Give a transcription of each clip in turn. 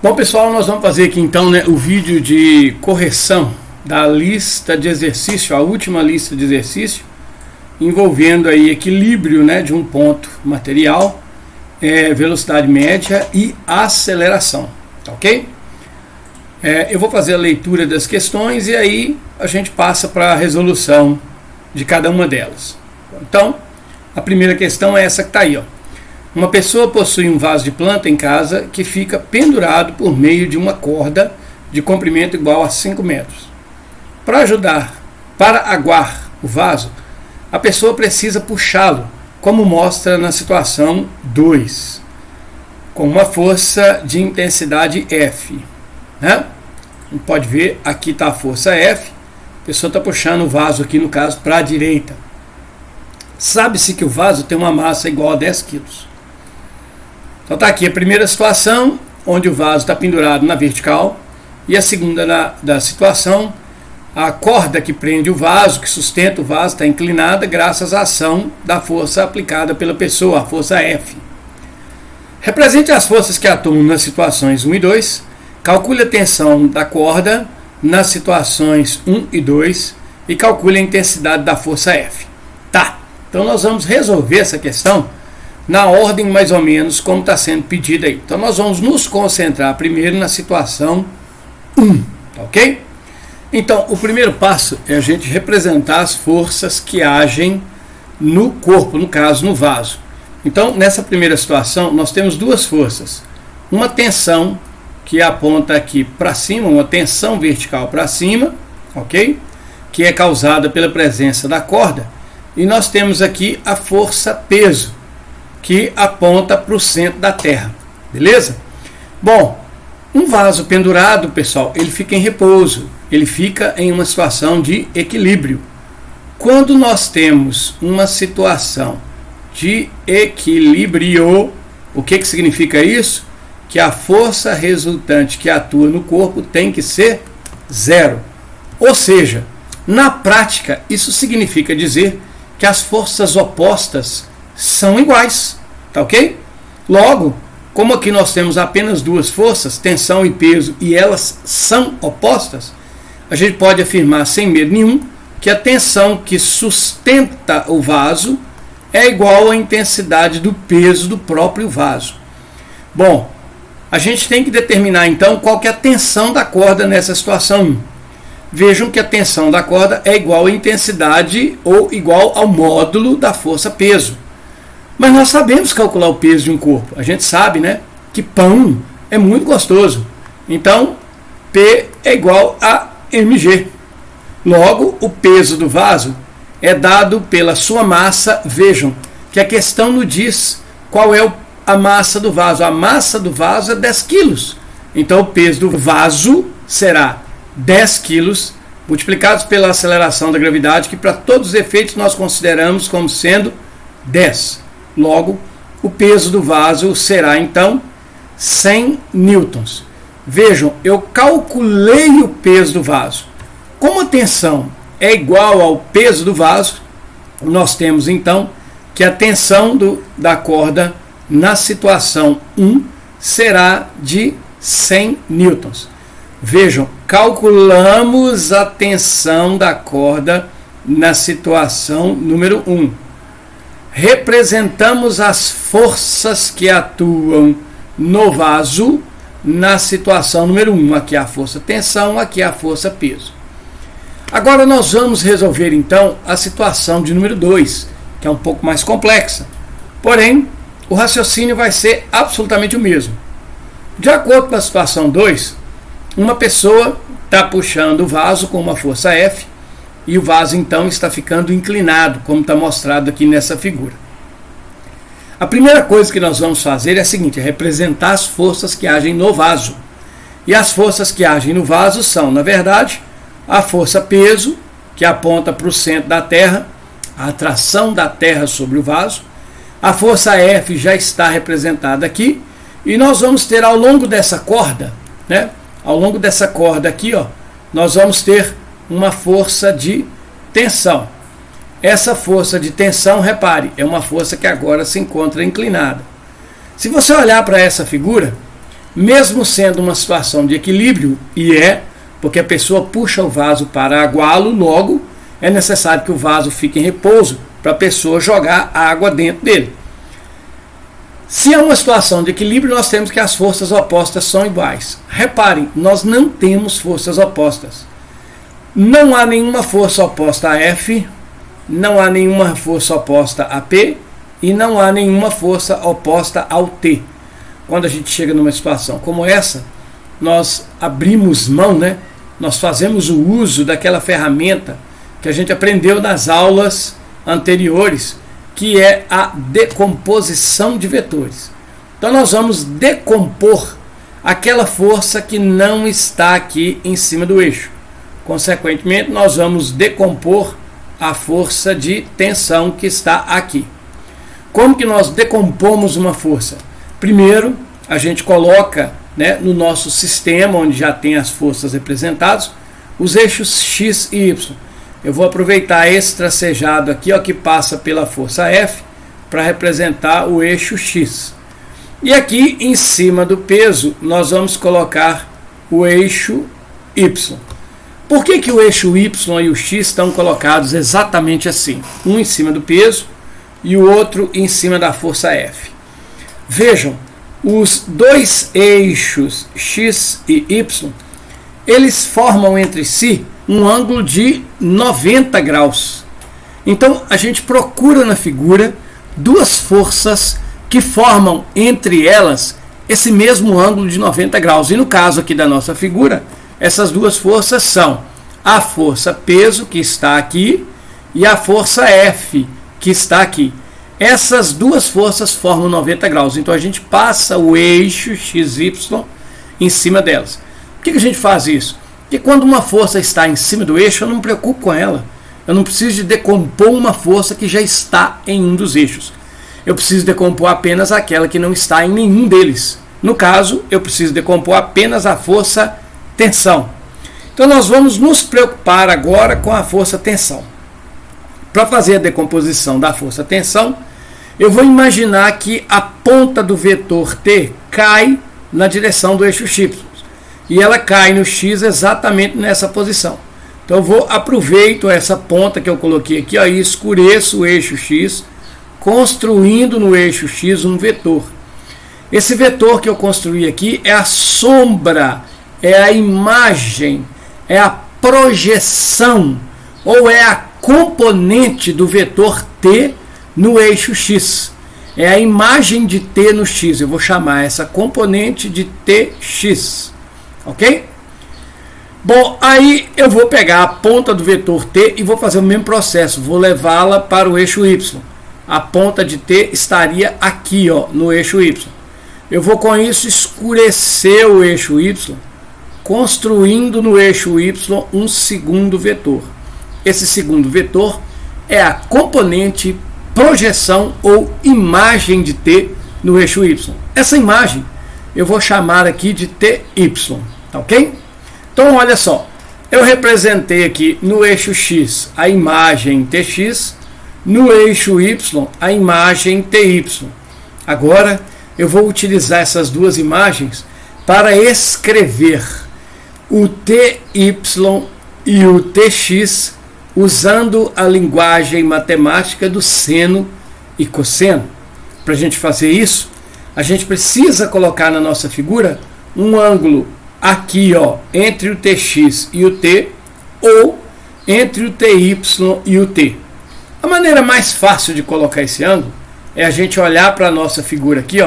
Bom, pessoal, nós vamos fazer aqui então, o vídeo de correção da lista de exercício, a última lista de exercício, envolvendo aí equilíbrio, de um ponto material, velocidade média e aceleração, tá ok? Eu vou fazer a leitura das questões e aí a gente passa para a resolução de cada uma delas. Então, a primeira questão é essa que está aí, ó. Uma pessoa possui um vaso de planta em casa que fica pendurado por meio de uma corda de comprimento igual a 5 metros. Para aguar o vaso, a pessoa precisa puxá-lo, como mostra na situação 2, com uma força de intensidade F. A gente pode ver, aqui está a força F, a pessoa está puxando o vaso aqui, no caso, para a direita. Sabe-se que o vaso tem uma massa igual a 10 kg. Então está aqui a primeira situação, onde o vaso está pendurado na vertical, e a segunda da situação, a corda que prende o vaso, que sustenta o vaso, está inclinada graças à ação da força aplicada pela pessoa, a força F. Represente as forças que atuam nas situações 1 e 2, calcule a tensão da corda nas situações 1 e 2 e calcule a intensidade da força F. Tá, então nós vamos resolver essa questão na ordem mais ou menos como está sendo pedido aí. Então nós vamos nos concentrar primeiro na situação 1, tá ok? Então o primeiro passo é a gente representar as forças que agem no corpo, no caso no vaso. Então nessa primeira situação nós temos duas forças, uma tensão que aponta aqui para cima, uma tensão vertical para cima, ok? Que é causada pela presença da corda, e nós temos aqui a força peso, que aponta para o centro da Terra, beleza? Bom, um vaso pendurado, pessoal, ele fica em repouso, ele fica em uma situação de equilíbrio. Quando nós temos uma situação de equilíbrio, o que significa isso? Que a força resultante que atua no corpo tem que ser zero. Ou seja, na prática, isso significa dizer que as forças opostas são iguais, tá ok? Logo, como aqui nós temos apenas duas forças, tensão e peso, e elas são opostas, a gente pode afirmar sem medo nenhum que a tensão que sustenta o vaso é igual à intensidade do peso do próprio vaso. Bom, a gente tem que determinar então qual que é a tensão da corda nessa situação 1. Vejam que a tensão da corda é igual à intensidade ou igual ao módulo da força peso. Mas nós sabemos calcular o peso de um corpo. A gente sabe, que pão é muito gostoso. Então, P é igual a mg. Logo, o peso do vaso é dado pela sua massa. Vejam que a questão não diz qual é a massa do vaso. A massa do vaso é 10 quilos. Então, o peso do vaso será 10 quilos multiplicados pela aceleração da gravidade, que para todos os efeitos nós consideramos como sendo 10. Logo, o peso do vaso será então 100 newtons. Vejam, eu calculei o peso do vaso. Como a tensão é igual ao peso do vaso, nós temos então que a tensão da corda na situação 1 será de 100 newtons. Vejam, calculamos a tensão da corda na situação número 1. Representamos as forças que atuam no vaso na situação número 1. Aqui é a força tensão, aqui é a força peso. Agora nós vamos resolver então a situação de número 2, que é um pouco mais complexa. Porém, o raciocínio vai ser absolutamente o mesmo. De acordo com a situação 2, uma pessoa está puxando o vaso com uma força F e o vaso então está ficando inclinado, como está mostrado aqui nessa figura. A primeira coisa que nós vamos fazer é a seguinte, é representar as forças que agem no vaso. E as forças que agem no vaso são, na verdade, a força peso, que aponta para o centro da Terra, a atração da Terra sobre o vaso. A força F já está representada aqui, e nós vamos ter ao longo dessa corda, ao longo dessa corda aqui, nós vamos ter uma força de tensão. Essa força de tensão, repare, é uma força que agora se encontra inclinada. Se você olhar para essa figura, mesmo sendo uma situação de equilíbrio, e porque a pessoa puxa o vaso para aguá-lo, logo é necessário que o vaso fique em repouso para a pessoa jogar água dentro dele. Se é uma situação de equilíbrio, nós temos que as forças opostas são iguais. Reparem, nós não temos forças opostas. Não há nenhuma força oposta a F, não há nenhuma força oposta a P e não há nenhuma força oposta ao T. Quando a gente chega numa situação como essa, nós abrimos mão, nós fazemos o uso daquela ferramenta que a gente aprendeu nas aulas anteriores, que é a decomposição de vetores. Então nós vamos decompor aquela força que não está aqui em cima do eixo. Consequentemente, nós vamos decompor a força de tensão que está aqui. Como que nós decompomos uma força? Primeiro, a gente coloca no nosso sistema, onde já tem as forças representadas, os eixos X e Y. Eu vou aproveitar esse tracejado aqui, que passa pela força F, para representar o eixo X. E aqui, em cima do peso, nós vamos colocar o eixo Y. Por que o eixo Y e o X estão colocados exatamente assim? Um em cima do peso e o outro em cima da força F. Vejam, os dois eixos X e Y, eles formam entre si um ângulo de 90 graus. Então a gente procura na figura duas forças que formam entre elas esse mesmo ângulo de 90 graus. E no caso aqui da nossa figura, essas duas forças são a força peso, que está aqui, e a força F, que está aqui. Essas duas forças formam 90 graus. Então a gente passa o eixo XY em cima delas. Por que a gente faz isso? Porque quando uma força está em cima do eixo, eu não me preocupo com ela. Eu não preciso de decompor uma força que já está em um dos eixos. Eu preciso decompor apenas aquela que não está em nenhum deles. No caso, eu preciso decompor apenas a força tensão. Então nós vamos nos preocupar agora com a força tensão. Para fazer a decomposição da força tensão, eu vou imaginar que a ponta do vetor T cai na direção do eixo X. E ela cai no X exatamente nessa posição. Então eu aproveito essa ponta que eu coloquei aqui e escureço o eixo X, construindo no eixo X um vetor. Esse vetor que eu construí aqui é a sombra, é a imagem, é a projeção, ou é a componente do vetor T no eixo X. É a imagem de T no X. Eu vou chamar essa componente de TX. Ok? Bom, aí eu vou pegar a ponta do vetor T e vou fazer o mesmo processo. Vou levá-la para o eixo Y. A ponta de T estaria aqui, no eixo Y. Eu vou com isso escurecer o eixo Y, construindo no eixo Y um segundo vetor. Esse segundo vetor é a componente projeção ou imagem de T no eixo Y. Essa imagem eu vou chamar aqui de TY, ok? Então olha só, eu representei aqui no eixo X a imagem TX, no eixo Y a imagem TY. Agora eu vou utilizar essas duas imagens para escrever o TY e o TX usando a linguagem matemática do seno e cosseno. Para a gente fazer isso, a gente precisa colocar na nossa figura um ângulo aqui, entre o TX e o T, ou entre o TY e o T. A maneira mais fácil de colocar esse ângulo é a gente olhar para a nossa figura aqui,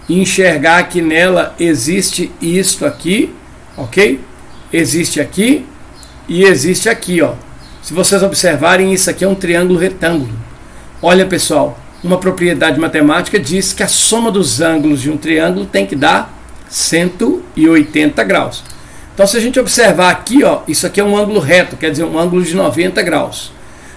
e enxergar que nela existe isto aqui, ok? Existe aqui e existe aqui, Se vocês observarem, isso aqui é um triângulo retângulo. Olha, pessoal, uma propriedade matemática diz que a soma dos ângulos de um triângulo tem que dar 180 graus. Então, se a gente observar aqui, isso aqui é um ângulo reto, quer dizer, um ângulo de 90 graus.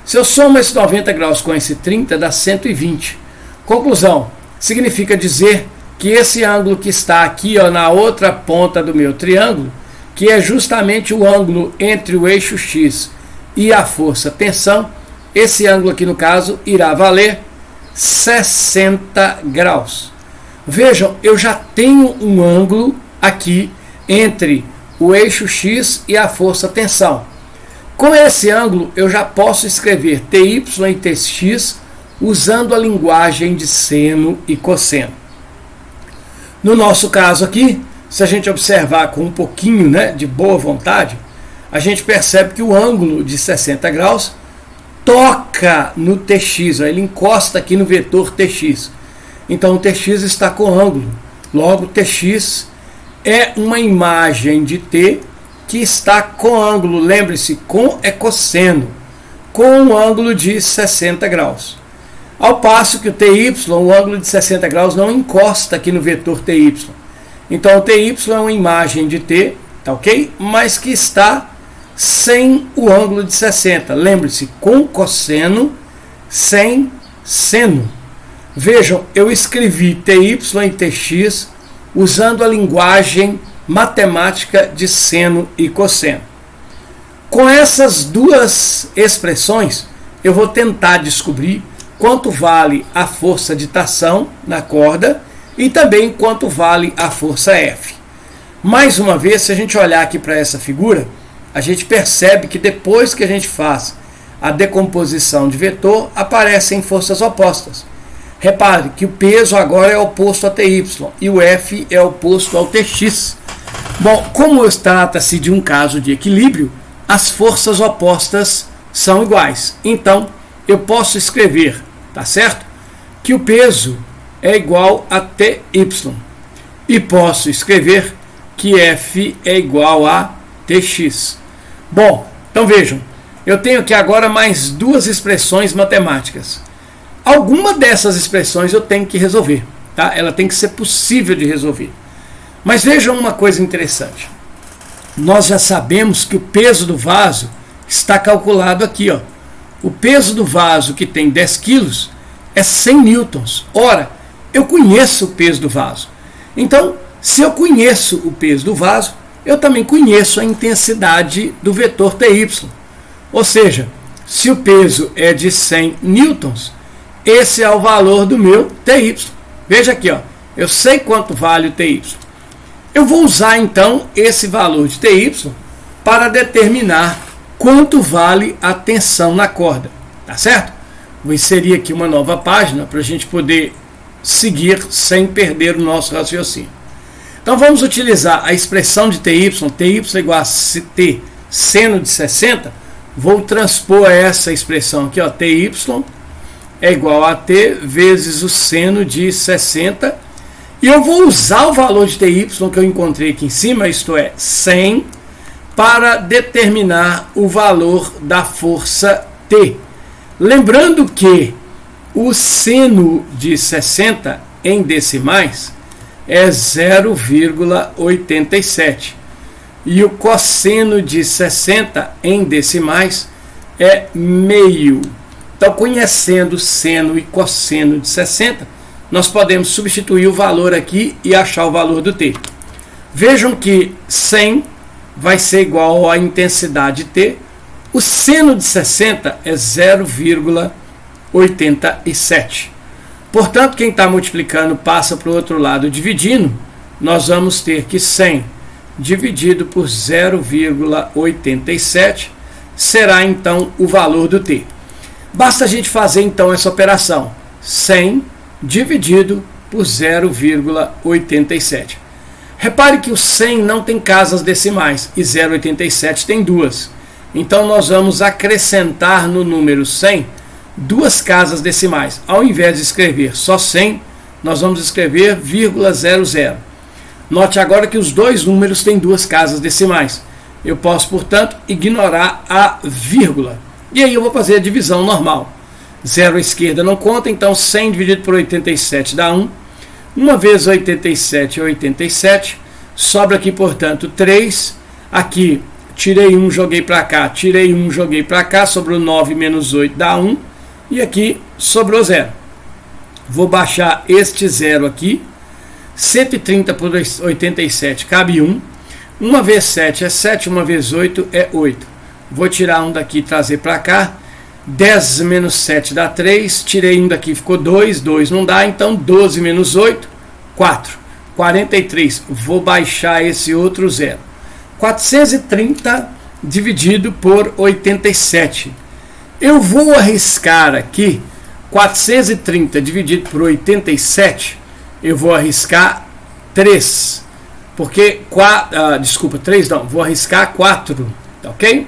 Se eu somo esse 90 graus com esse 30, dá 120. Conclusão, significa dizer que esse ângulo que está aqui, na outra ponta do meu triângulo, que é justamente o ângulo entre o eixo X e a força tensão, esse ângulo aqui no caso irá valer 60 graus. Vejam, eu já tenho um ângulo aqui entre o eixo X e a força tensão. Com esse ângulo eu já posso escrever TY e TX usando a linguagem de seno e cosseno. No nosso caso aqui, se a gente observar com um pouquinho, de boa vontade, a gente percebe que o ângulo de 60 graus toca no TX, ele encosta aqui no vetor TX. Então o TX está com ângulo. Logo, TX é uma imagem de T que está com ângulo. Lembre-se, com é cosseno, com um ângulo de 60 graus. Ao passo que o TY, o ângulo de 60 graus, não encosta aqui no vetor TY. Então o TY é uma imagem de T, tá ok? Mas que está sem o ângulo de 60. Lembre-se, com cosseno, sem seno. Vejam, eu escrevi TY e TX usando a linguagem matemática de seno e cosseno. Com essas duas expressões, eu vou tentar descobrir quanto vale a força de tração na corda e também quanto vale a força F. Mais uma vez, se a gente olhar aqui para essa figura, a gente percebe que depois que a gente faz a decomposição de vetor, aparecem forças opostas. Repare que o peso agora é oposto a TY e o F é oposto ao TX. Bom, como trata-se de um caso de equilíbrio, as forças opostas são iguais. Então, eu posso escrever, tá certo? Que o peso é igual a TY. E posso escrever que F é igual a TX. Bom, então vejam, eu tenho aqui agora mais duas expressões matemáticas. Alguma dessas expressões eu tenho que resolver, tá? Ela tem que ser possível de resolver. Mas vejam uma coisa interessante. Nós já sabemos que o peso do vaso está calculado aqui, ó. O peso do vaso, que tem 10 quilos, é 100 newtons. Ora, eu conheço o peso do vaso. Então, se eu conheço o peso do vaso, eu também conheço a intensidade do vetor TY. Ou seja, se o peso é de 100 newtons, esse é o valor do meu TY. Veja aqui, ó, eu sei quanto vale o TY. Eu vou usar então esse valor de TY para determinar quanto vale a tensão na corda. Tá certo? Vou inserir aqui uma nova página para a gente poder seguir sem perder o nosso raciocínio. Então vamos utilizar a expressão de TY é igual a T seno de 60. Vou transpor essa expressão aqui, ó, TY é igual a T vezes o seno de 60. E eu vou usar o valor de TY que eu encontrei aqui em cima, isto é, 100, para determinar o valor da força T. Lembrando que o seno de 60 em decimais é 0,87 e o cosseno de 60 em decimais é meio. Então, conhecendo seno e cosseno de 60, nós podemos substituir o valor aqui e achar o valor do T. Vejam que 100 vai ser igual à intensidade T. O seno de 60 é 0,87. Portanto, quem está multiplicando passa para o outro lado dividindo. Nós vamos ter que 100 dividido por 0,87 será então o valor do T. Basta a gente fazer então essa operação. 100 dividido por 0,87. Repare que o 100 não tem casas decimais e 0,87 tem duas. Então nós vamos acrescentar no número 100 duas casas decimais. Ao invés de escrever só 100, nós vamos escrever 0,00. Note agora que os dois números têm duas casas decimais. Eu posso, portanto, ignorar a vírgula. E aí eu vou fazer a divisão normal. 0 à esquerda não conta, então 100 dividido por 87 dá 1. 1 vezes 87 é 87. Sobra aqui, portanto, 3. Aqui, tirei 1, joguei para cá. Tirei 1, joguei para cá. Sobrou 9 menos 8 dá 1. E aqui sobrou 0. Vou baixar este 0 aqui. 130 por 87 cabe 1. 1 vezes 7 é 7. 1 vezes 8 é 8. Vou tirar 1 daqui e trazer para cá. 10 menos 7 dá 3. Tirei 1 daqui, ficou 2. 2 não dá, então 12 menos 8, 4. 43, vou baixar esse outro zero. 430 dividido por 87. Eu vou arriscar aqui 430 dividido por 87, eu vou arriscar 3. Porque 3 não, vou arriscar 4, tá ok?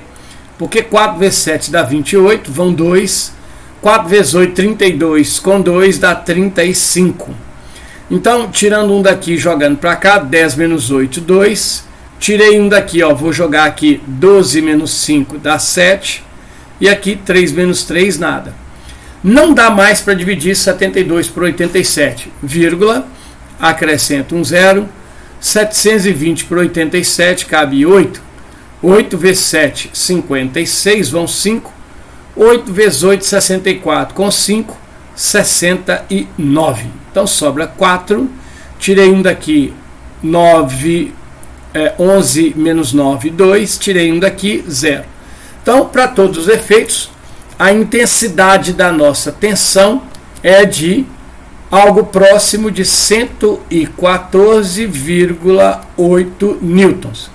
Porque 4 vezes 7 dá 28, vão 2. 4 vezes 8, 32, com 2 dá 35. Então, tirando um daqui e jogando para cá, 10 menos 8, 2. Tirei um daqui, ó, vou jogar aqui 12 menos 5 dá 7. E aqui 3 menos 3, nada. Não dá mais para dividir 72 por 87, vírgula, acrescento um zero. 720 por 87 cabe 8. 8 vezes 7, 56, vão 5. 8 vezes 8, 64, com 5, 69. Então sobra 4. Tirei um daqui, 11 menos 9, 2. Tirei um daqui, 0. Então, para todos os efeitos, a intensidade da nossa tensão é de algo próximo de 114,8 newtons.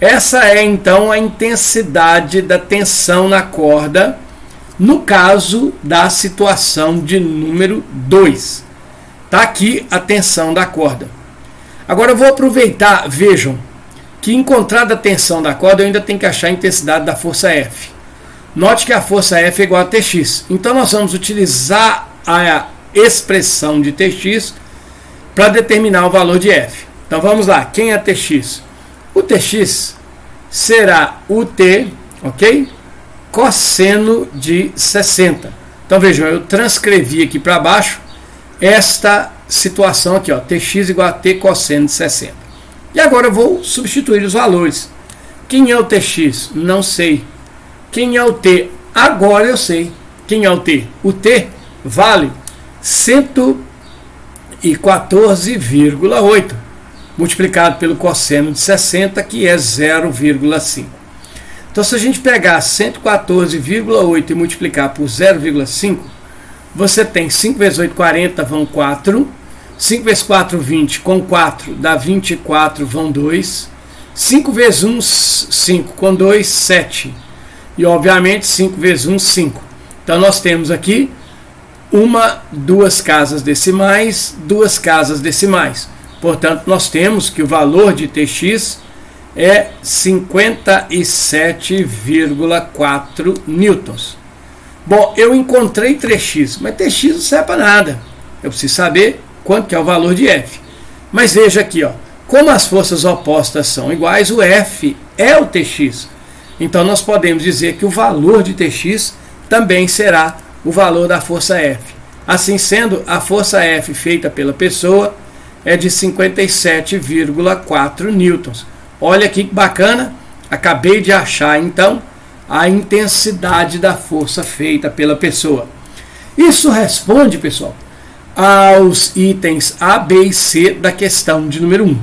Essa é então a intensidade da tensão na corda no caso da situação de número 2. Está aqui a tensão da corda. Agora eu vou aproveitar, vejam, que encontrada a tensão da corda eu ainda tenho que achar a intensidade da força F. Note que a força F é igual a Tx. Então nós vamos utilizar a expressão de Tx para determinar o valor de F. Então vamos lá, quem é Tx? O Tx será o T, ok? Cosseno de 60. Então vejam, eu transcrevi aqui para baixo esta situação aqui, ó, Tx igual a T cosseno de 60. E agora eu vou substituir os valores. Quem é o Tx? Não sei. Quem é o T? Agora eu sei. Quem é o T? O T vale 114,8 multiplicado pelo cosseno de 60, que é 0,5. Então, se a gente pegar 114,8 e multiplicar por 0,5, você tem 5 vezes 8, 40, vão 4. 5 vezes 4, 20, com 4 dá 24, vão 2. 5 vezes 1, 5, com 2, 7. E, obviamente, 5 vezes 1, 5. Então, nós temos aqui duas casas decimais, duas casas decimais. Portanto, nós temos que o valor de Tx é 57,4 newtons. Bom, eu encontrei Tx, mas Tx não serve para nada. Eu preciso saber quanto que é o valor de F. Mas veja aqui, ó, como as forças opostas são iguais, o F é o Tx. Então nós podemos dizer que o valor de Tx também será o valor da força F. Assim sendo, a força F feita pela pessoa é de 57,4 newtons. Olha aqui que bacana, acabei de achar então a intensidade da força feita pela pessoa. Isso responde, pessoal, aos itens A, B e C da questão de número 1.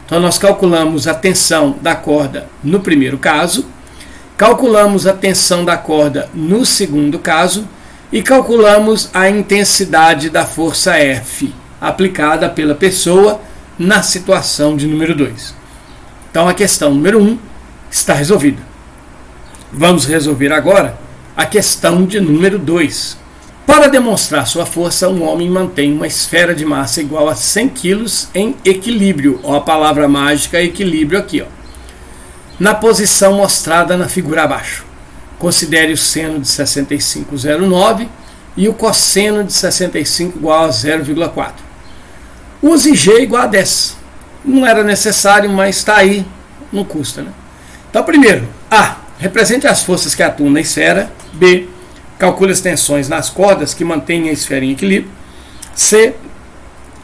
Então nós calculamos a tensão da corda no primeiro caso, calculamos a tensão da corda no segundo caso e calculamos a intensidade da força F aplicada pela pessoa na situação de número 2. Então a questão número 1 está resolvida. Vamos resolver agora a questão de número 2. Para demonstrar sua força, um homem mantém uma esfera de massa igual a 100 kg em equilíbrio. Ó, a palavra mágica equilíbrio aqui, ó, na posição mostrada na figura abaixo. Considere o seno de 65,09 e o cosseno de 65 igual a 0,4. Use G igual a 10. Não era necessário, mas está aí, não custa, né? Então, primeiro, A. Represente as forças que atuam na esfera. B. Calcule as tensões nas cordas que mantêm a esfera em equilíbrio. C.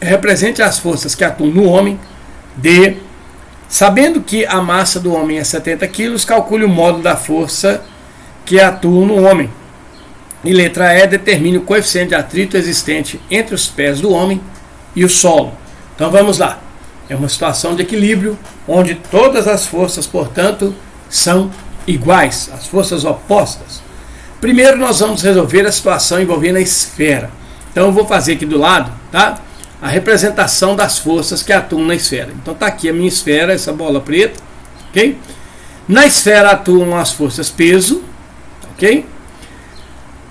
Represente as forças que atuam no homem. D. Sabendo que a massa do homem é 70 kg, calcule o módulo da força que atua no homem. E letra E. Determine o coeficiente de atrito existente entre os pés do homem e o solo. Então vamos lá. É uma situação de equilíbrio, onde todas as forças, portanto, são iguais, as forças opostas. Primeiro nós vamos resolver a situação envolvendo a esfera. Então eu vou fazer aqui do lado, tá? a representação das forças que atuam na esfera. Então está aqui a minha esfera, essa bola preta, ok? Na esfera atuam as forças peso, ok?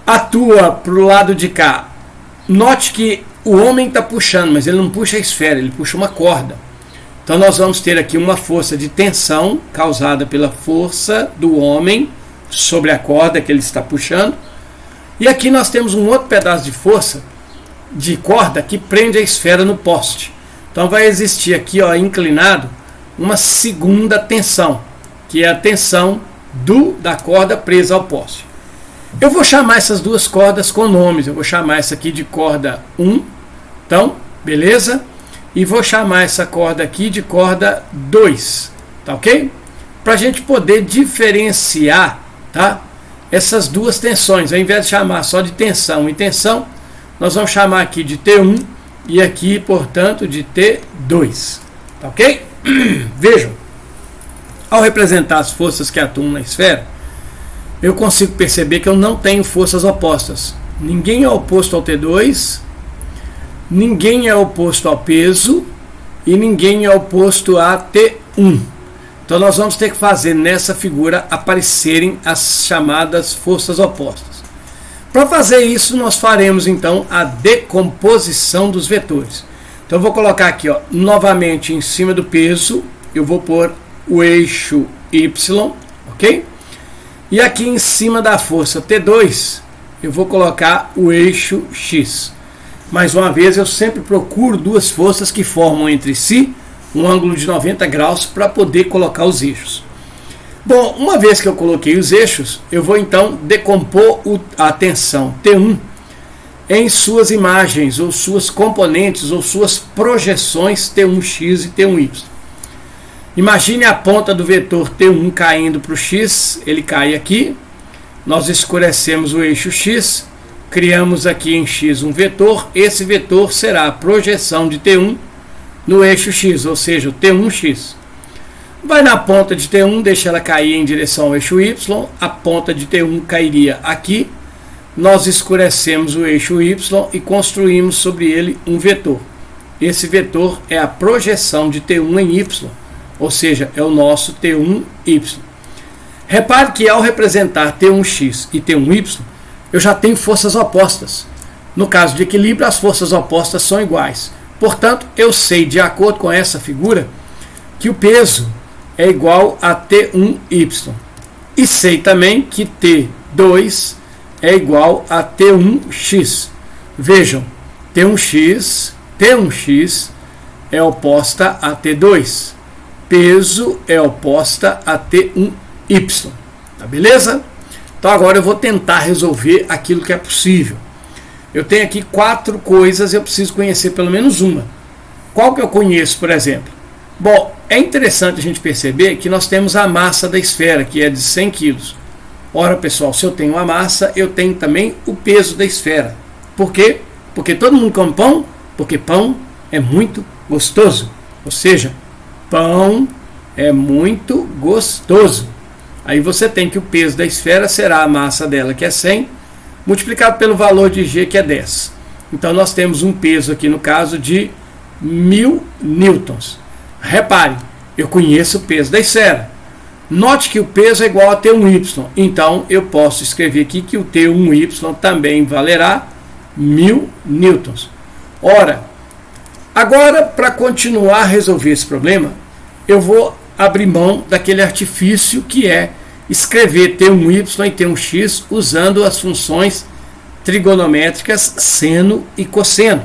Atua para o lado de cá. Note que o homem está puxando, mas ele não puxa a esfera, ele puxa uma corda. Então nós vamos ter aqui uma força de tensão causada pela força do homem sobre a corda que ele está puxando. E aqui nós temos um outro pedaço de força de corda que prende a esfera no poste. Então vai existir aqui, ó, inclinado, uma segunda tensão, que é a tensão da corda presa ao poste. Eu vou chamar essas duas cordas com nomes. Eu vou chamar essa aqui de corda 1, então, beleza? E vou chamar essa corda aqui de corda 2, tá ok? Para a gente poder diferenciar, tá, essas duas tensões. Ao invés de chamar só de tensão e tensão, nós vamos chamar aqui de T1 e aqui, portanto, de T2, tá ok? Vejam, ao representar as forças que atuam na esfera, eu consigo perceber que eu não tenho forças opostas. Ninguém é oposto ao T2, ninguém é oposto ao peso e ninguém é oposto a T1. Então nós vamos ter que fazer nessa figura aparecerem as chamadas forças opostas. Para fazer isso, nós faremos então a decomposição dos vetores. Então eu vou colocar aqui, ó, novamente em cima do peso, eu vou pôr o eixo Y, ok? E aqui em cima da força T2, eu vou colocar o eixo X. Mais uma vez, eu sempre procuro duas forças que formam entre si um ângulo de 90 graus para poder colocar os eixos. Bom, uma vez que eu coloquei os eixos, eu vou então decompor a tensão T1 em suas imagens, ou suas componentes, ou suas projeções T1x e T1y. Imagine a ponta do vetor T1 caindo para o x, ele cai aqui, nós escurecemos o eixo x, criamos aqui em x um vetor, esse vetor será a projeção de T1 no eixo x, ou seja, o T1x. Vai na ponta de T1, deixa ela cair em direção ao eixo y, a ponta de T1 cairia aqui, nós escurecemos o eixo y e construímos sobre ele um vetor. Esse vetor é a projeção de T1 em y, ou seja, é o nosso T1y. Repare que ao representar T1x e T1y, eu já tenho forças opostas. No caso de equilíbrio, as forças opostas são iguais. Portanto, eu sei, de acordo com essa figura, que o peso é igual a T1y. E sei também que T2 é igual a T1x. Vejam, T1x é oposta a T2. Peso é oposta a T1y. Tá beleza? Então agora eu vou tentar resolver aquilo que é possível. Eu tenho aqui 4 coisas e eu preciso conhecer pelo menos uma. Qual que eu conheço, por exemplo? Bom, é interessante a gente perceber que nós temos a massa da esfera, que é de 100 kg. Ora, pessoal, se eu tenho a massa, eu tenho também o peso da esfera. Por quê? Porque todo mundo come pão? Porque pão é muito gostoso. Ou seja, pão é muito gostoso. Aí você tem que o peso da esfera será a massa dela, que é 100, multiplicado pelo valor de G, que é 10. Então nós temos um peso aqui, no caso, de 1000 newtons. Repare, eu conheço o peso da esfera. Note que o peso é igual a T1y. Então eu posso escrever aqui que o T1y também valerá 1000 newtons. Ora, agora, para continuar a resolver esse problema, eu vou abrir mão daquele artifício que é escrever T1y e T1x usando as funções trigonométricas seno e cosseno.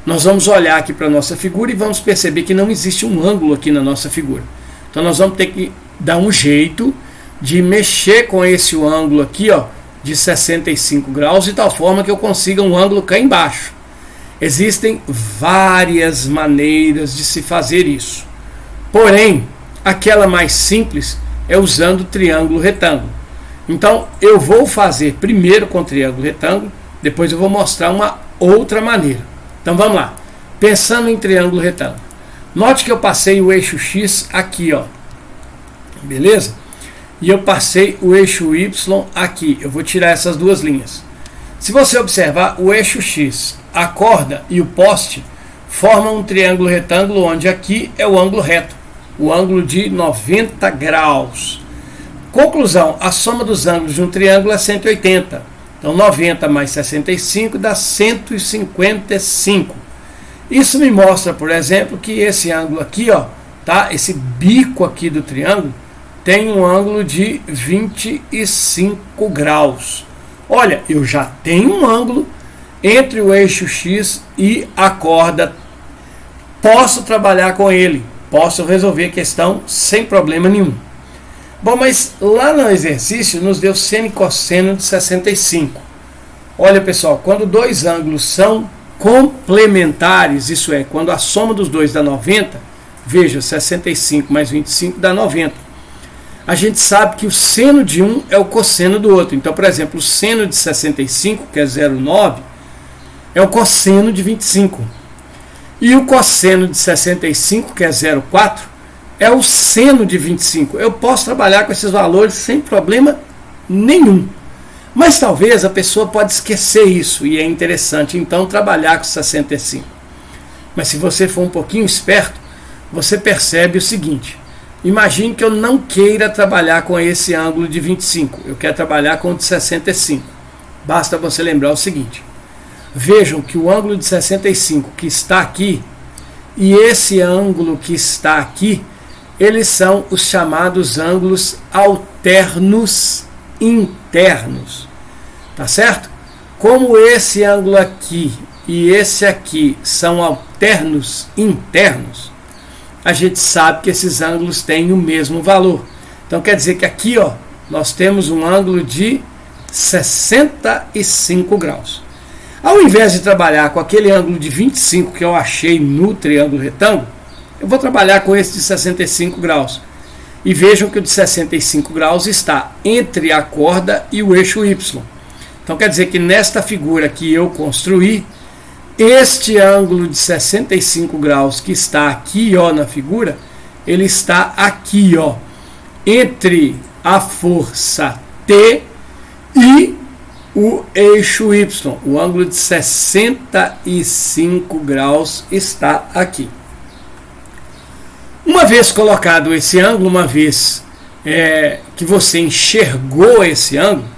Nós vamos olhar aqui para a nossa figura e vamos perceber que não existe um ângulo aqui na nossa figura. Então nós vamos ter que dar um jeito de mexer com esse ângulo aqui, ó, de 65 graus, de tal forma que eu consiga um ângulo cá embaixo. Existem várias maneiras de se fazer isso. Porém, aquela mais simples é usando o triângulo retângulo. Então, eu vou fazer primeiro com o triângulo retângulo, depois eu vou mostrar uma outra maneira. Então, vamos lá. Pensando em triângulo retângulo. Note que eu passei o eixo X aqui, ó. Beleza? E eu passei o eixo Y aqui. Eu vou tirar essas duas linhas. Se você observar o eixo X, a corda e o poste forma um triângulo retângulo, onde aqui é o ângulo reto, o ângulo de 90 graus. Conclusão, a soma dos ângulos de um triângulo é 180. Então 90 mais 65 dá 155. Isso me mostra, por exemplo, que esse ângulo aqui, ó, tá? Esse bico aqui do triângulo tem um ângulo de 25 graus. Olha, eu já tenho um ângulo entre o eixo X e a corda. Posso trabalhar com ele, posso resolver a questão sem problema nenhum. Bom, mas lá no exercício nos deu seno e cosseno de 65. Olha, pessoal, quando dois ângulos são complementares, isso é, quando a soma dos dois dá 90, veja, 65 mais 25 dá 90. A gente sabe que o seno de um é o cosseno do outro. Então, por exemplo, o seno de 65, que é 0,9, é o cosseno de 25. E o cosseno de 65, que é 0,4, é o seno de 25. Eu posso trabalhar com esses valores sem problema nenhum. Mas talvez a pessoa pode esquecer isso, e é interessante então trabalhar com 65. Mas se você for um pouquinho esperto, você percebe o seguinte: imagine que eu não queira trabalhar com esse ângulo de 25, eu quero trabalhar com o de 65. Basta você lembrar o seguinte: vejam que o ângulo de 65 que está aqui e esse ângulo que está aqui, eles são os chamados ângulos alternos internos, tá certo? Como esse ângulo aqui e esse aqui são alternos internos, a gente sabe que esses ângulos têm o mesmo valor. Então quer dizer que aqui, ó, nós temos um ângulo de 65 graus. Ao invés de trabalhar com aquele ângulo de 25 que eu achei no triângulo retângulo, eu vou trabalhar com esse de 65 graus. E vejam que o de 65 graus está entre a corda e o eixo Y. Então quer dizer que nesta figura que eu construí, este ângulo de 65 graus que está aqui, ó, na figura, ele está aqui, ó, entre a força T e o eixo Y. O ângulo de 65 graus está aqui. Uma vez colocado esse ângulo, uma vez que você enxergou esse ângulo,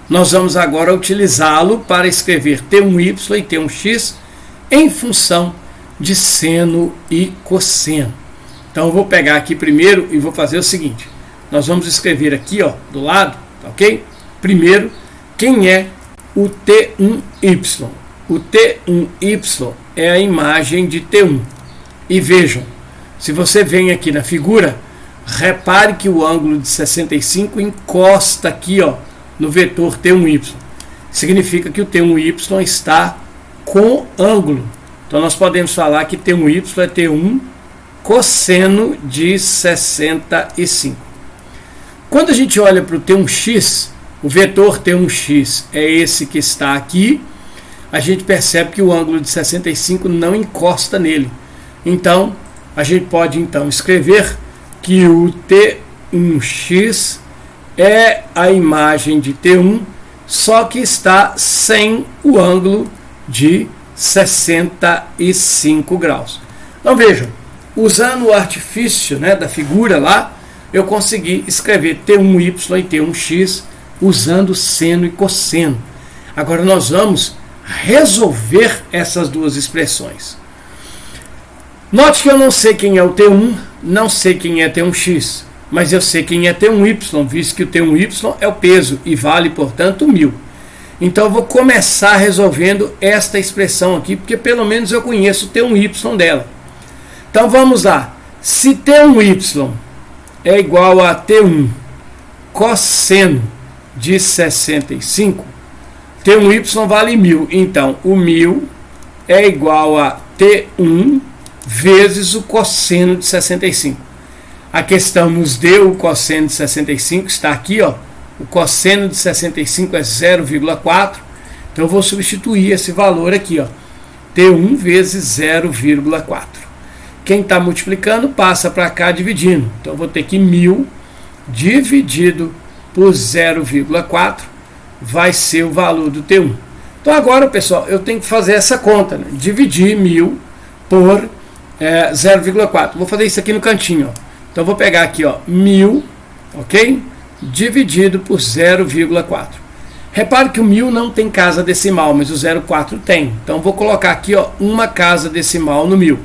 nós vamos agora utilizá-lo para escrever T1y e T1x em função de seno e cosseno. Então eu vou pegar aqui primeiro e vou fazer o seguinte: nós vamos escrever aqui, ó, do lado, ok? Primeiro, quem é o T1y? O T1y é a imagem de T1. E vejam, se você vem aqui na figura, repare que o ângulo de 65 encosta aqui, ó, no vetor T1y. Significa que o T1y está com ângulo. Então nós podemos falar que T1y é T1 cosseno de 65. Quando a gente olha para o T1x, o vetor T1x é esse que está aqui, a gente percebe que o ângulo de 65 não encosta nele. Então a gente pode então escrever que o T1x é a imagem de T1, só que está sem o ângulo de 65 graus. Então vejam, usando o artifício, né, da figura lá, eu consegui escrever T1y e T1x usando seno e cosseno. Agora nós vamos resolver essas duas expressões. Note que eu não sei quem é o T1, não sei quem é T1x, mas eu sei quem é T1y, visto que o T1y é o peso e vale, portanto, 1000. Então eu vou começar resolvendo esta expressão aqui, porque pelo menos eu conheço o T1y dela. Então vamos lá. Se T1y é igual a T1 cosseno de 65, T1y vale 1000. Então o 1000 é igual a T1 vezes o cosseno de 65. A questão nos deu o cosseno de 65, está aqui, ó. O cosseno de 65 é 0,4. Então eu vou substituir esse valor aqui, ó. T1 vezes 0,4. Quem está multiplicando passa para cá dividindo. Então eu vou ter que 1000 dividido por 0,4 vai ser o valor do T1. Então agora, pessoal, eu tenho que fazer essa conta, né? Dividir 1000 por 0,4. Vou fazer isso aqui no cantinho. Ó. Então vou pegar aqui, ó, 1000, ok? Dividido por 0,4. Repare que o 1000 não tem casa decimal, mas o 0,4 tem. Então vou colocar aqui, ó, uma casa decimal no 1000.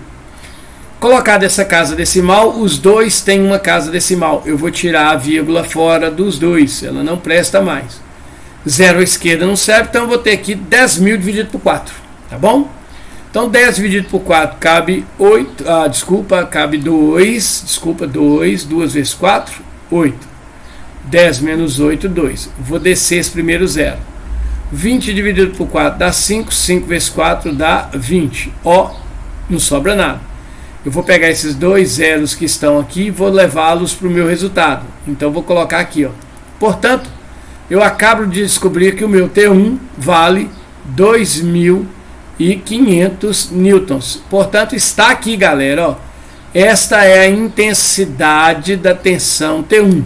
Colocada essa casa decimal, os dois têm uma casa decimal. Eu vou tirar a vírgula fora dos dois, ela não presta mais. 0 à esquerda não serve, então eu vou ter aqui 10.000 dividido por 4, tá bom? Então 10 dividido por 4 cabe 8, cabe 2, 2 vezes 4, 8. 10 menos 8, 2. Vou descer esse primeiro zero. 20 dividido por 4 dá 5, 5 vezes 4 dá 20. Ó, não sobra nada. Eu vou pegar esses dois zeros que estão aqui e vou levá-los para o meu resultado. Então vou colocar aqui, ó. Portanto, eu acabo de descobrir que o meu T1 vale 2.500 newtons. Portanto, está aqui, galera, ó. Esta é a intensidade da tensão T1.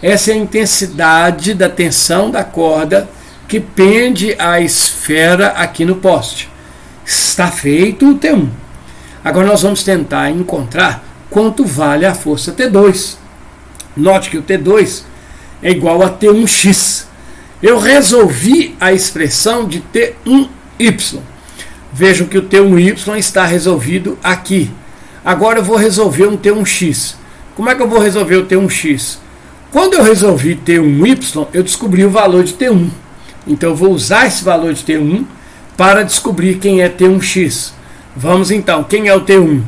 Essa é a intensidade da tensão da corda que pende a esfera aqui no poste. Está feito o T1. Agora nós vamos tentar encontrar quanto vale a força T2. Note que o T2 é igual a T1x. Eu resolvi a expressão de T1y. Vejam que o T1y está resolvido aqui. Agora eu vou resolver um T1x. Como é que eu vou resolver o T1x? Quando eu resolvi T1y, eu descobri o valor de T1. Então eu vou usar esse valor de T1 para descobrir quem é T1x. Vamos então, quem é o T1?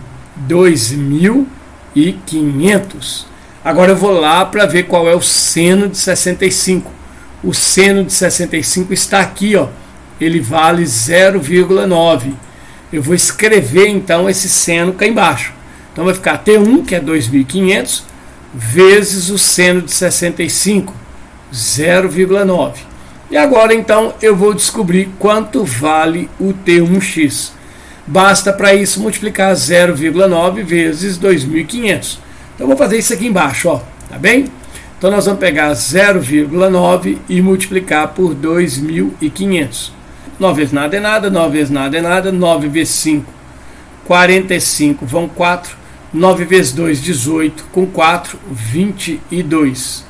2.500. Agora eu vou lá para ver qual é o seno de 65. O seno de 65 está aqui, ó. Ele vale 0,9. Eu vou escrever então esse seno cá embaixo. Então vai ficar T1, que é 2.500, vezes o seno de 65, 0,9. E agora então eu vou descobrir quanto vale o T1x. Basta para isso multiplicar 0,9 vezes 2.500. Então vou fazer isso aqui embaixo, ó, tá bem? Então nós vamos pegar 0,9 e multiplicar por 2.500. 9 vezes nada é nada, 9 vezes nada é nada, 9 vezes 5, 45, vão 4, 9 vezes 2, 18, com 4, 22.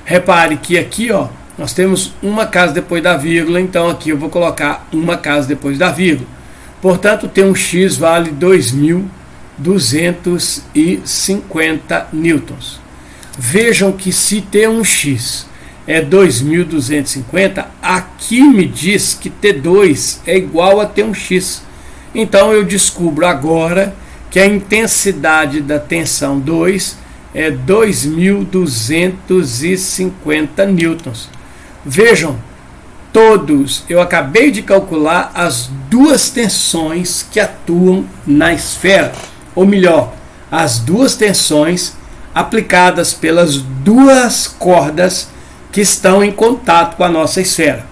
Repare que aqui, ó, nós temos uma casa depois da vírgula, então aqui eu vou colocar uma casa depois da vírgula. Portanto, T1x vale 2.250 newtons. Vejam que se T1x é 2.250, aqui me diz que T2 é igual a T1x. Então eu descubro agora que a intensidade da tensão 2 é 2.250 newtons. Vejam, eu acabei de calcular as duas tensões que atuam na esfera, ou melhor, as duas tensões aplicadas pelas duas cordas que estão em contato com a nossa esfera.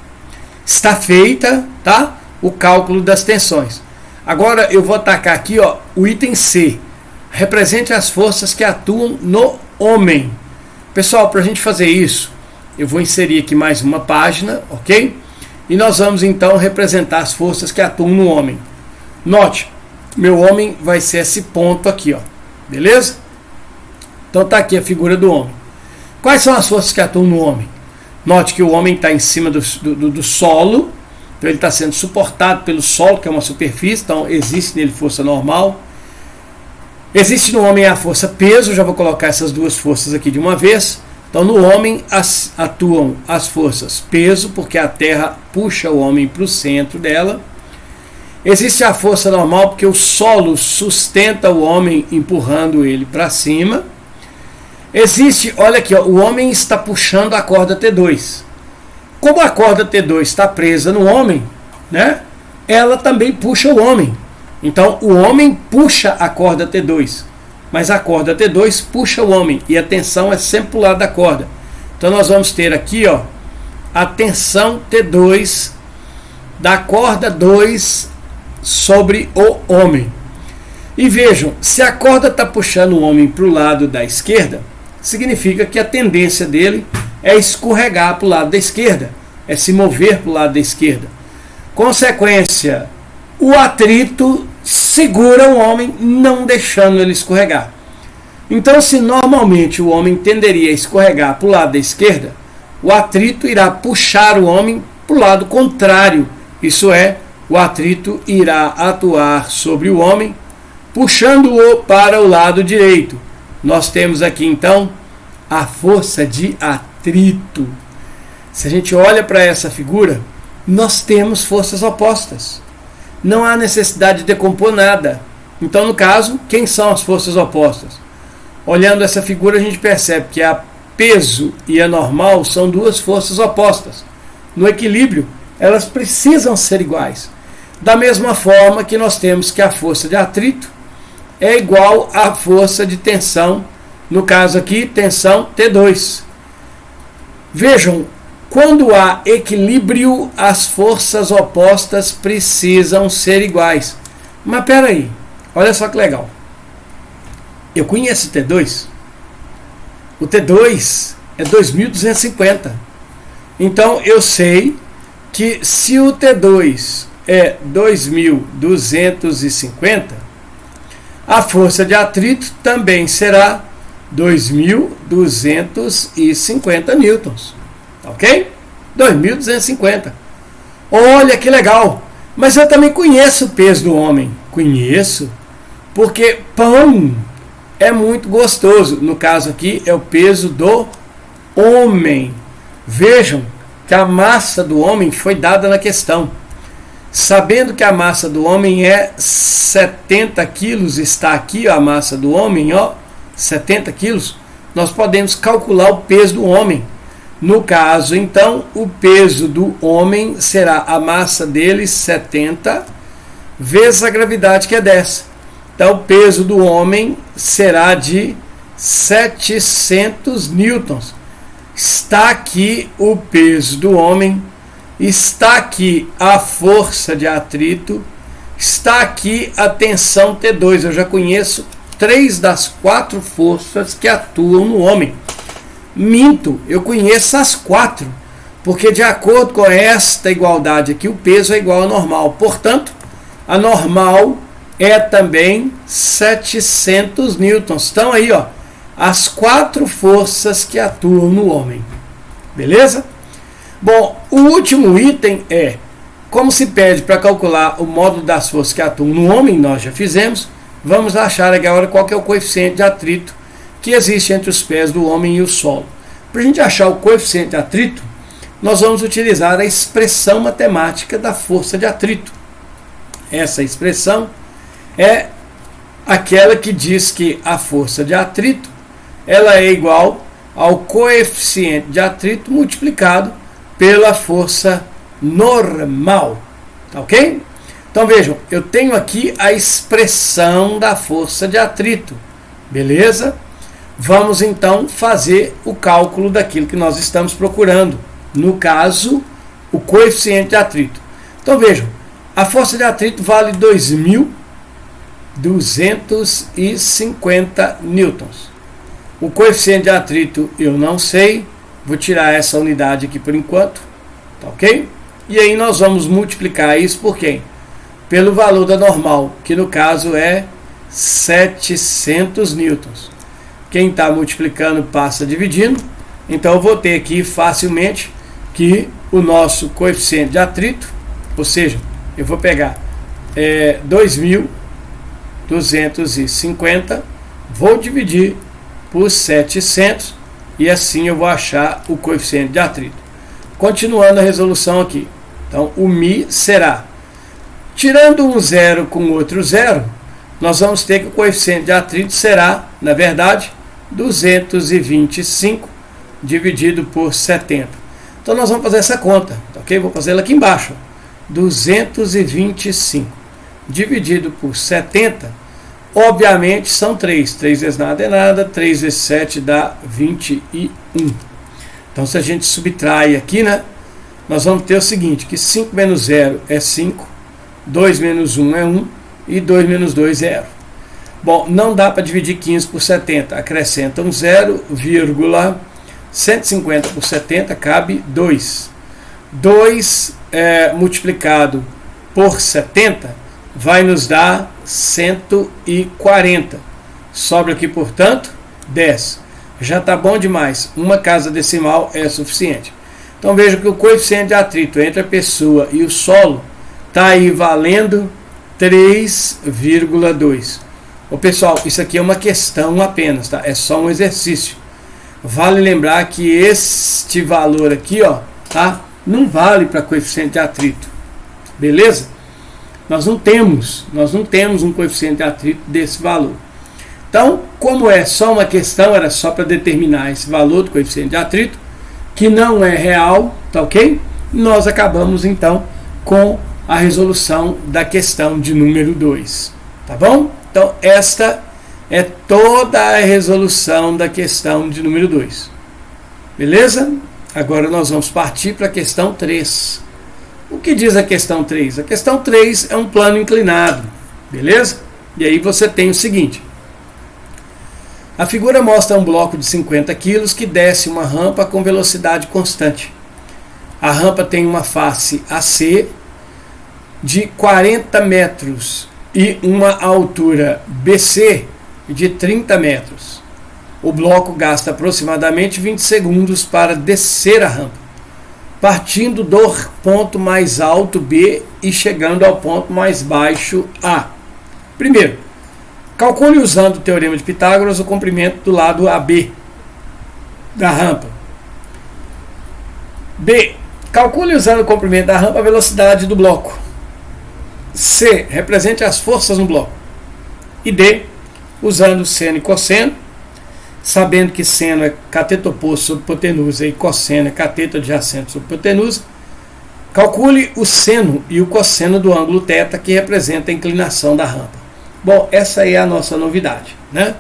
Está feita, tá? O cálculo das tensões. Agora eu vou atacar aqui, ó, o item C. Represente as forças que atuam no homem. Pessoal, para a gente fazer isso, eu vou inserir aqui mais uma página, ok? E nós vamos então representar as forças que atuam no homem. Note, meu homem vai ser esse ponto aqui, ó. Beleza? Então tá aqui a figura do homem. Quais são as forças que atuam no homem? Note que o homem está em cima do solo, então ele está sendo suportado pelo solo, que é uma superfície, então existe nele força normal. Existe no homem a força peso, eu já vou colocar essas duas forças aqui de uma vez. Então no homem atuam as forças peso, porque a terra puxa o homem para o centro dela. Existe a força normal, porque o solo sustenta o homem, empurrando ele para cima. Existe, olha aqui, ó, o homem está puxando a corda T2. Como a corda T2 está presa no homem, né, ela também puxa o homem. Então o homem puxa a corda T2. Mas a corda T2 puxa o homem e a tensão é sempre para o lado da corda. Então nós vamos ter aqui, ó, a tensão T2 da corda 2 sobre o homem. E vejam, se a corda está puxando o homem para o lado da esquerda, significa que a tendência dele é escorregar para o lado da esquerda, é se mover para o lado da esquerda. Consequência, o atrito segura o homem, não deixando ele escorregar. Então, se normalmente o homem tenderia a escorregar para o lado da esquerda, o atrito irá puxar o homem para o lado contrário. Isso é, o atrito irá atuar sobre o homem, puxando-o para o lado direito. Nós temos aqui, então, a força de atrito. Se a gente olha para essa figura, nós temos forças opostas. Não há necessidade de decompor nada. Então, no caso, quem são as forças opostas? Olhando essa figura, a gente percebe que a peso e a normal são duas forças opostas. No equilíbrio, elas precisam ser iguais. Da mesma forma que nós temos que a força de atrito é igual à força de tensão, no caso aqui, tensão T2. Vejam, quando há equilíbrio, as forças opostas precisam ser iguais. Mas espera aí, olha só que legal. Eu conheço o T2. O T2 é 2.250. Então eu sei que se o T2 é 2.250, a força de atrito também será 2.250 newtons. Ok? 2.250. Olha que legal. Mas eu também conheço o peso do homem. Conheço. Porque pão é muito gostoso. No caso aqui é o peso do homem. Vejam que a massa do homem foi dada na questão. Sabendo que a massa do homem é 70 quilos, está aqui a massa do homem, 70 quilos, nós podemos calcular o peso do homem. No caso, então, o peso do homem será a massa dele, 70, vezes a gravidade, que é 10. Então, o peso do homem será de 700 newtons. Está aqui o peso do homem, está aqui a força de atrito, está aqui a tensão T2. Eu já conheço 3 das 4 forças que atuam no homem. Minto, eu conheço as 4, porque de acordo com esta igualdade aqui, o peso é igual ao normal. Portanto, a normal é também 700 newtons. Estão aí, as 4 forças que atuam no homem. Beleza? Bom, o último item é, como se pede para calcular o módulo das forças que atuam no homem, nós já fizemos, vamos achar agora qual que é o coeficiente de atrito que existe entre os pés do homem e o solo. Para a gente achar o coeficiente de atrito, nós vamos utilizar a expressão matemática da força de atrito. Essa expressão é aquela que diz que a força de atrito ela é igual ao coeficiente de atrito multiplicado pela força normal. Tá ok? Então vejam, eu tenho aqui a expressão da força de atrito. Beleza? Vamos então fazer o cálculo daquilo que nós estamos procurando. No caso, o coeficiente de atrito. Então vejam, a força de atrito vale 2.250 newtons. O coeficiente de atrito eu não sei, vou tirar essa unidade aqui por enquanto, tá ok? E aí nós vamos multiplicar isso por quem? Pelo valor da normal, que no caso é 700 newtons. Quem está multiplicando passa dividindo, então eu vou ter aqui facilmente que o nosso coeficiente de atrito, ou seja, eu vou pegar 2.250, vou dividir por 700 e assim eu vou achar o coeficiente de atrito. Continuando a resolução aqui, então o Mi será, tirando um zero com outro zero, nós vamos ter que o coeficiente de atrito será, na verdade, 225 dividido por 70. Então nós vamos fazer essa conta, ok? Vou fazer ela aqui embaixo. 225 dividido por 70, obviamente são 3. 3 vezes nada é nada, 3 vezes 7 dá 21. Então se a gente subtrai aqui, nós vamos ter o seguinte, que 5 menos 0 é 5, 2 menos 1 é 1 e 2 menos 2 é 0. Bom, não dá para dividir 15 por 70, acrescenta um 0,150 por 70, cabe 2. 2 multiplicado por 70 vai nos dar 140. Sobra aqui, portanto, 10. Já está bom demais. Uma casa decimal é suficiente. Então veja que o coeficiente de atrito entre a pessoa e o solo está aí valendo 3,2. Ô pessoal, isso aqui é uma questão apenas, tá? É só um exercício. Vale lembrar que este valor aqui, ó, tá? Não vale para coeficiente de atrito. Beleza? Nós não temos um coeficiente de atrito desse valor. Então, como é só uma questão, era só para determinar esse valor do coeficiente de atrito, que não é real, tá ok? Nós acabamos então com a resolução da questão de número 2, tá bom? Então, esta é toda a resolução da questão de número 2. Beleza? Agora nós vamos partir para a questão 3. O que diz a questão 3? A questão 3 é um plano inclinado, beleza? E aí você tem o seguinte. A figura mostra um bloco de 50 kg que desce uma rampa com velocidade constante. A rampa tem uma face AC de 40 metros e uma altura BC de 30 metros. O bloco gasta aproximadamente 20 segundos para descer a rampa, partindo do ponto mais alto B e chegando ao ponto mais baixo A. Primeiro, calcule usando o teorema de Pitágoras o comprimento do lado AB da rampa. B. Calcule usando o comprimento da rampa a velocidade do bloco. C. Represente as forças no bloco. E D. Usando seno e cosseno, sabendo que seno é cateto oposto sobre hipotenusa e cosseno é cateto adjacente sobre hipotenusa, calcule o seno e o cosseno do ângulo θ que representa a inclinação da rampa. Bom, essa é a nossa novidade, né?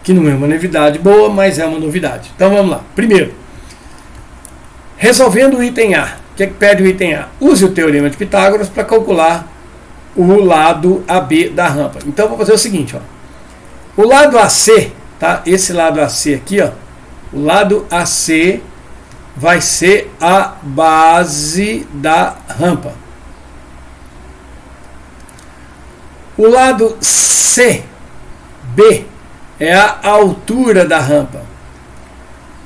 Que não é uma novidade boa, mas é uma novidade. Então vamos lá. Primeiro, resolvendo o item A. O que é que pede o item A? Use o teorema de Pitágoras para calcular o lado AB da rampa. Então vou fazer o seguinte, ó. O lado AC, tá? Esse lado AC aqui, ó. O lado AC vai ser a base da rampa. O lado CB é a altura da rampa.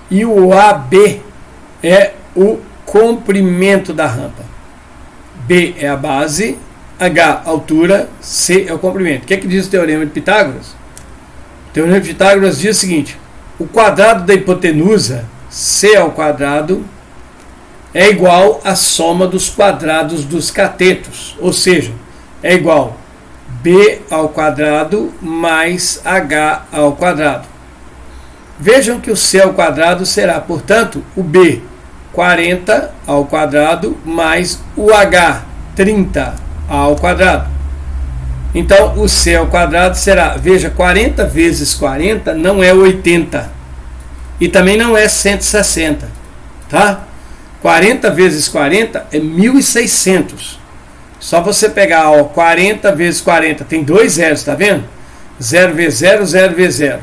E o AB é o comprimento da rampa. B é a base, H, altura, C é o comprimento. O que é que diz o teorema de Pitágoras? O teorema de Pitágoras diz o seguinte: o quadrado da hipotenusa, C ao quadrado, é igual à soma dos quadrados dos catetos. Ou seja, é igual B ao quadrado mais H ao quadrado. Vejam que o C ao quadrado será, portanto, o B 40 ao quadrado mais o H 30 ao quadrado. Então, o C ao quadrado será, veja, 40 vezes 40 não é 80. E também não é 160. Tá? 40 vezes 40 é 1.600. Só você pegar, ó, 40 vezes 40, tem dois zeros, tá vendo? 0 vezes 0, 0 vezes 0.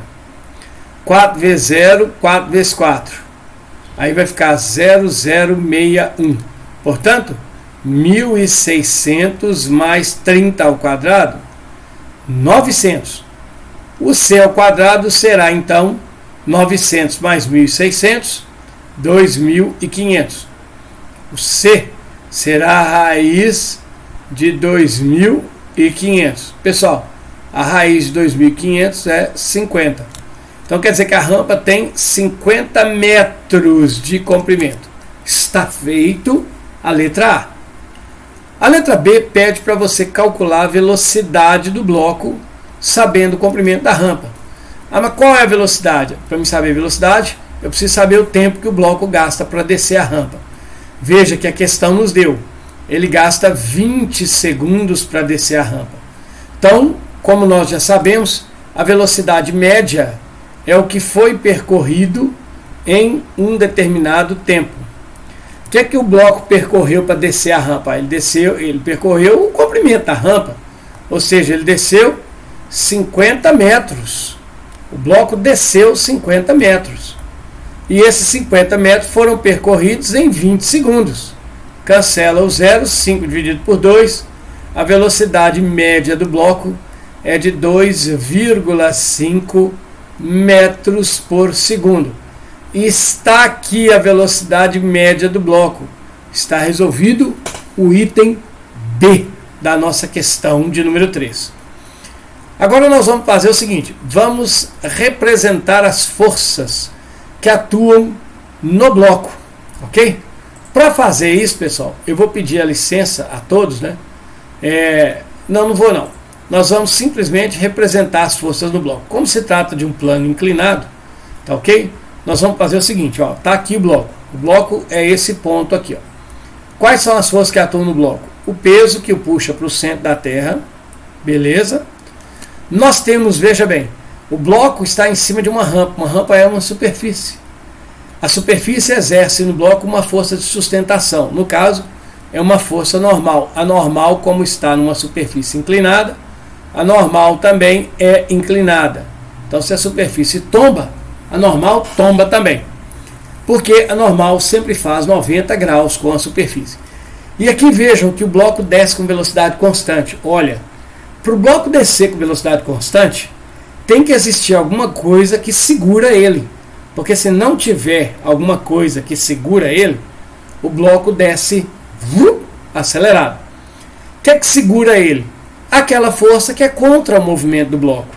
4 vezes 0, 4 vezes 4. Aí vai ficar 0061. Portanto, 1.600 mais 30 ao quadrado, 900. O C ao quadrado será, então, 900 mais 1.600, 2.500. O C será a raiz de 2.500. Pessoal, a raiz de 2.500 é 50. Então quer dizer que a rampa tem 50 metros de comprimento. Está feito a letra A. A letra B pede para você calcular a velocidade do bloco sabendo o comprimento da rampa. Ah, mas qual é a velocidade? Para me saber a velocidade, eu preciso saber o tempo que o bloco gasta para descer a rampa. Veja que a questão nos deu. Ele gasta 20 segundos para descer a rampa. Então, como nós já sabemos, a velocidade média é o que foi percorrido em um determinado tempo. O que é que o bloco percorreu para descer a rampa? Ele percorreu o comprimento da rampa. Ou seja, ele desceu 50 metros. O bloco desceu 50 metros. E esses 50 metros foram percorridos em 20 segundos. Cancela o zero, 5 dividido por 2. A velocidade média do bloco é de 2,5 metros por segundo. E está aqui a velocidade média do bloco. Está resolvido o item B da nossa questão de número 3. Agora nós vamos fazer o seguinte, vamos representar as forças que atuam no bloco, ok? Para fazer isso, pessoal, eu vou pedir a licença a todos, né? Não vou não. Nós vamos simplesmente representar as forças no bloco. Como se trata de um plano inclinado, tá ok? Nós vamos fazer o seguinte, ó, tá aqui o bloco. O bloco é esse ponto aqui, ó. Quais são as forças que atuam no bloco? O peso que o puxa para o centro da Terra, beleza? Nós temos, veja bem, o bloco está em cima de uma rampa. Uma rampa é uma superfície. A superfície exerce no bloco uma força de sustentação. No caso, é uma força normal. A normal, como está numa superfície inclinada, a normal também é inclinada. Então, se a superfície tomba, a normal tomba também. Porque a normal sempre faz 90 graus com a superfície. E aqui vejam que o bloco desce com velocidade constante. Olha, para o bloco descer com velocidade constante, tem que existir alguma coisa que segura ele. Porque se não tiver alguma coisa que segura ele, o bloco desce acelerado. O que é que segura ele? Aquela força que é contra o movimento do bloco.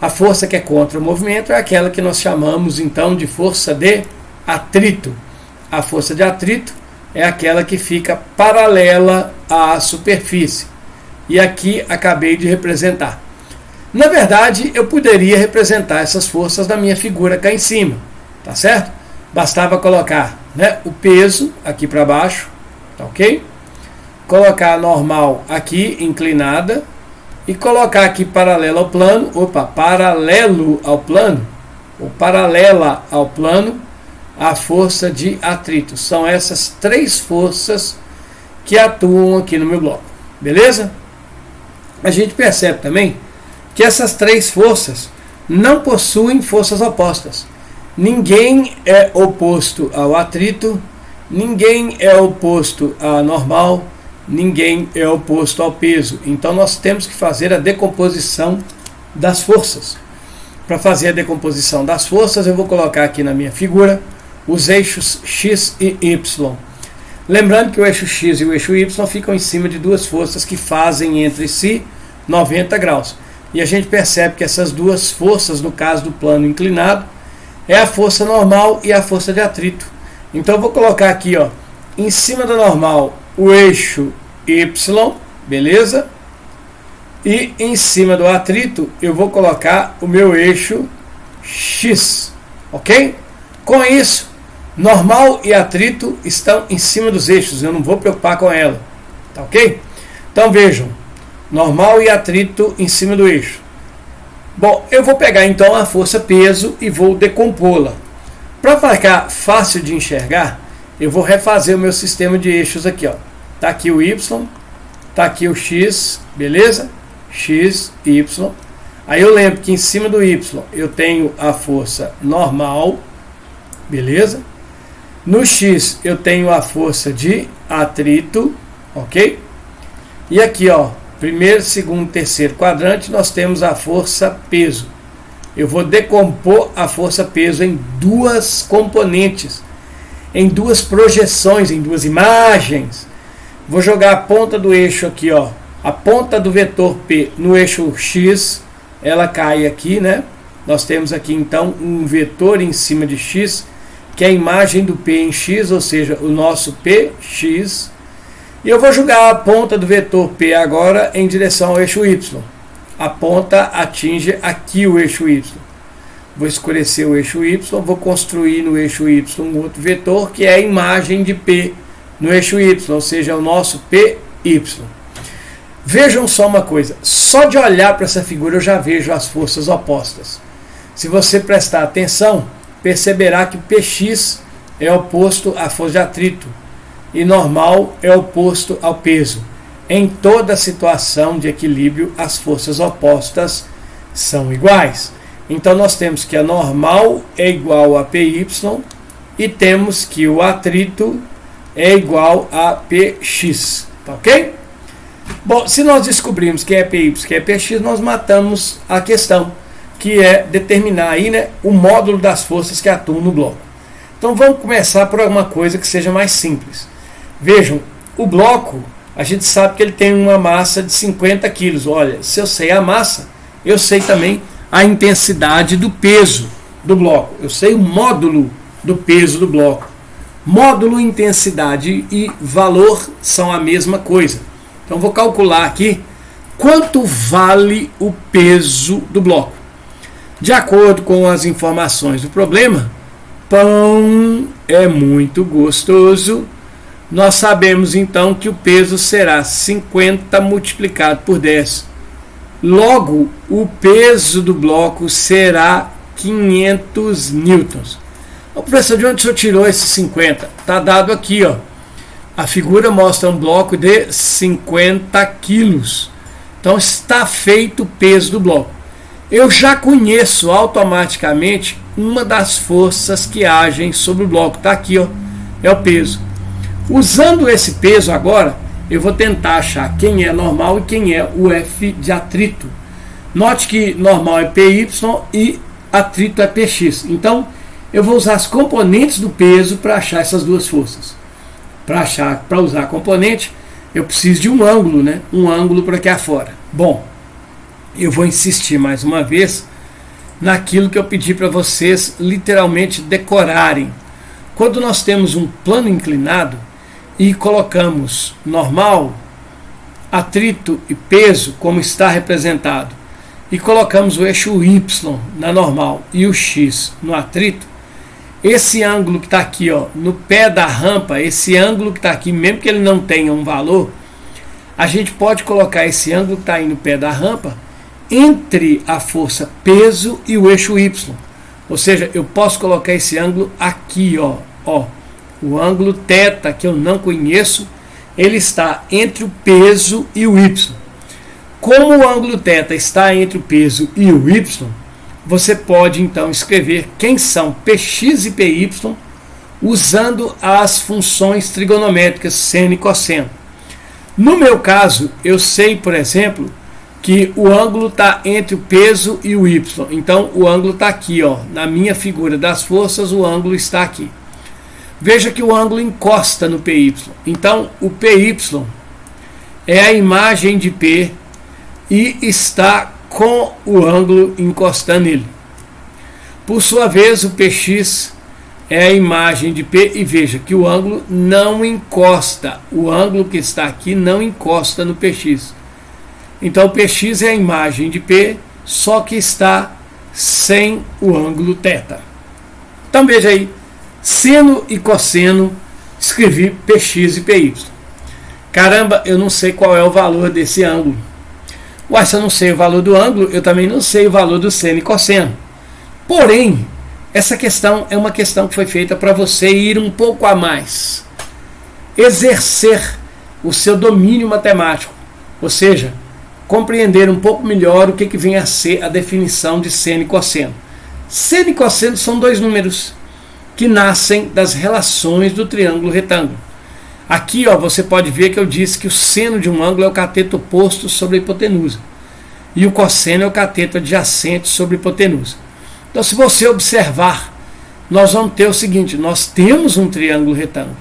A força que é contra o movimento é aquela que nós chamamos então de força de atrito. A força de atrito é aquela que fica paralela à superfície. E aqui acabei de representar. Na verdade, eu poderia representar essas forças na minha figura cá em cima, tá certo? Bastava colocar, né, o peso aqui para baixo, tá ok? Colocar a normal aqui inclinada e colocar aqui paralelo ao plano, paralelo ao plano, ou paralela ao plano, a força de atrito. São essas três forças que atuam aqui no meu bloco, beleza? A gente percebe também que essas três forças não possuem forças opostas. Ninguém é oposto ao atrito, ninguém é oposto à normal, ninguém é oposto ao peso. Então nós temos que fazer a decomposição das forças. Para fazer a decomposição das forças, eu vou colocar aqui na minha figura os eixos X e Y. Lembrando que o eixo X e o eixo Y ficam em cima de duas forças que fazem entre si 90 graus. E a gente percebe que essas duas forças, no caso do plano inclinado, é a força normal e a força de atrito. Então eu vou colocar aqui, ó, em cima da normal o eixo Y, beleza? E em cima do atrito eu vou colocar o meu eixo X, ok? Com isso, normal e atrito estão em cima dos eixos, eu não vou preocupar com ela, tá ok? Então vejam, normal e atrito em cima do eixo. Bom, eu vou pegar então a força peso e vou decompô-la. Para ficar fácil de enxergar, eu vou refazer o meu sistema de eixos aqui, ó. Tá aqui o Y, tá aqui o X, beleza? X, Y. Aí eu lembro que em cima do Y eu tenho a força normal, beleza? No X eu tenho a força de atrito, ok? E aqui, ó, primeiro, segundo, terceiro quadrante, nós temos a força peso. Eu vou decompor a força peso em duas componentes, em duas projeções, em duas imagens. Vou jogar a ponta do eixo aqui, ó, a ponta do vetor P no eixo X, ela cai aqui, né? Nós temos aqui então um vetor em cima de X, que é a imagem do P em X, ou seja, o nosso PX. E eu vou jogar a ponta do vetor P agora em direção ao eixo Y. A ponta atinge aqui o eixo Y. Vou escurecer o eixo Y, vou construir no eixo Y um outro vetor que é a imagem de P no eixo Y, ou seja, o nosso PY. Vejam só uma coisa, só de olhar para essa figura eu já vejo as forças opostas. Se você prestar atenção, perceberá que o PX é oposto à força de atrito e normal é oposto ao peso. Em toda situação de equilíbrio, as forças opostas são iguais. Então nós temos que a normal é igual a PY e temos que o atrito é igual a PX, tá ok? Bom, se nós descobrirmos que é PY, que é PX, nós matamos a questão, que é determinar aí, né, o módulo das forças que atuam no bloco. Então vamos começar por alguma coisa que seja mais simples. Vejam, o bloco, a gente sabe que ele tem uma massa de 50 kg. Olha, se eu sei a massa, eu sei também a intensidade do peso do bloco. Eu sei o módulo do peso do bloco. Módulo, intensidade e valor são a mesma coisa. Então vou calcular aqui quanto vale o peso do bloco. De acordo com as informações do problema, pão é muito gostoso. Nós sabemos então que o peso será 50 multiplicado por 10. Logo, o peso do bloco será 500 newtons. O professor, de onde o senhor tirou esses 50? Está dado aqui, ó. A figura mostra um bloco de 50 quilos. Então está feito o peso do bloco. Eu já conheço automaticamente uma das forças que agem sobre o bloco. Está aqui, ó. É o peso. Usando esse peso agora, eu vou tentar achar quem é normal e quem é o F de atrito. Note que normal é PY e atrito é PX. Então, eu vou usar as componentes do peso para achar essas duas forças. Para usar a componente, eu preciso de um ângulo, né? Um ângulo para aqui afora. Bom, eu vou insistir mais uma vez naquilo que eu pedi para vocês literalmente decorarem. Quando nós temos um plano inclinado e colocamos normal, atrito e peso como está representado, e colocamos o eixo Y na normal e o X no atrito, esse ângulo que está aqui, ó, no pé da rampa, esse ângulo que está aqui, mesmo que ele não tenha um valor, a gente pode colocar esse ângulo que está aí no pé da rampa entre a força peso e o eixo Y. Ou seja, eu posso colocar esse ângulo aqui, ó, o ângulo θ, que eu não conheço, ele está entre o peso e o Y. Como o ângulo θ está entre o peso e o Y, você pode então escrever quem são Px e Py usando as funções trigonométricas seno e cosseno. No meu caso, eu sei, por exemplo, que o ângulo está entre o peso e o Y. Então, o ângulo está aqui, ó, na minha figura das forças, o ângulo está aqui. Veja que o ângulo encosta no PY. Então, o PY é a imagem de P e está com o ângulo encostando nele. Por sua vez, o PX é a imagem de P e veja que o ângulo não encosta. O ângulo que está aqui não encosta no PX. Então, o PX é a imagem de P, só que está sem o ângulo θ. Então, veja aí, seno e cosseno, escrevi Px e Py. Caramba, eu não sei qual é o valor desse ângulo. Ué, se eu não sei o valor do ângulo, eu também não sei o valor do seno e cosseno. Porém, essa questão é uma questão que foi feita para você ir um pouco a mais. Exercer o seu domínio matemático. Ou seja, compreender um pouco melhor o que vem a ser a definição de seno e cosseno. Seno e cosseno são dois números que nascem das relações do triângulo retângulo. Aqui, ó, você pode ver que eu disse que o seno de um ângulo é o cateto oposto sobre a hipotenusa. E o cosseno é o cateto adjacente sobre a hipotenusa. Então, se você observar, nós vamos ter o seguinte, nós temos um triângulo retângulo.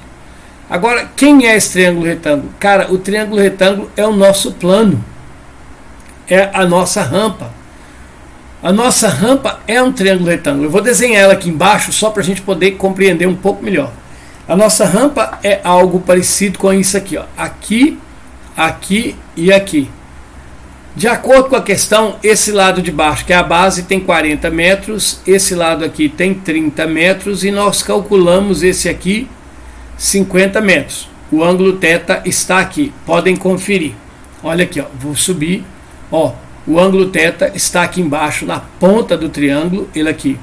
Agora, quem é esse triângulo retângulo? Cara, o triângulo retângulo é o nosso plano. É a nossa rampa. A nossa rampa é um triângulo retângulo. Eu vou desenhar ela aqui embaixo só para a gente poder compreender um pouco melhor. A nossa rampa é algo parecido com isso aqui, ó. Aqui, aqui e aqui. De acordo com a questão, esse lado de baixo, que é a base, tem 40 metros, esse lado aqui tem 30 metros e nós calculamos esse aqui 50 metros. O ângulo θ está aqui, podem conferir. Olha aqui, ó, vou subir, ó, o ângulo θ está aqui embaixo, na ponta do triângulo, ele aqui.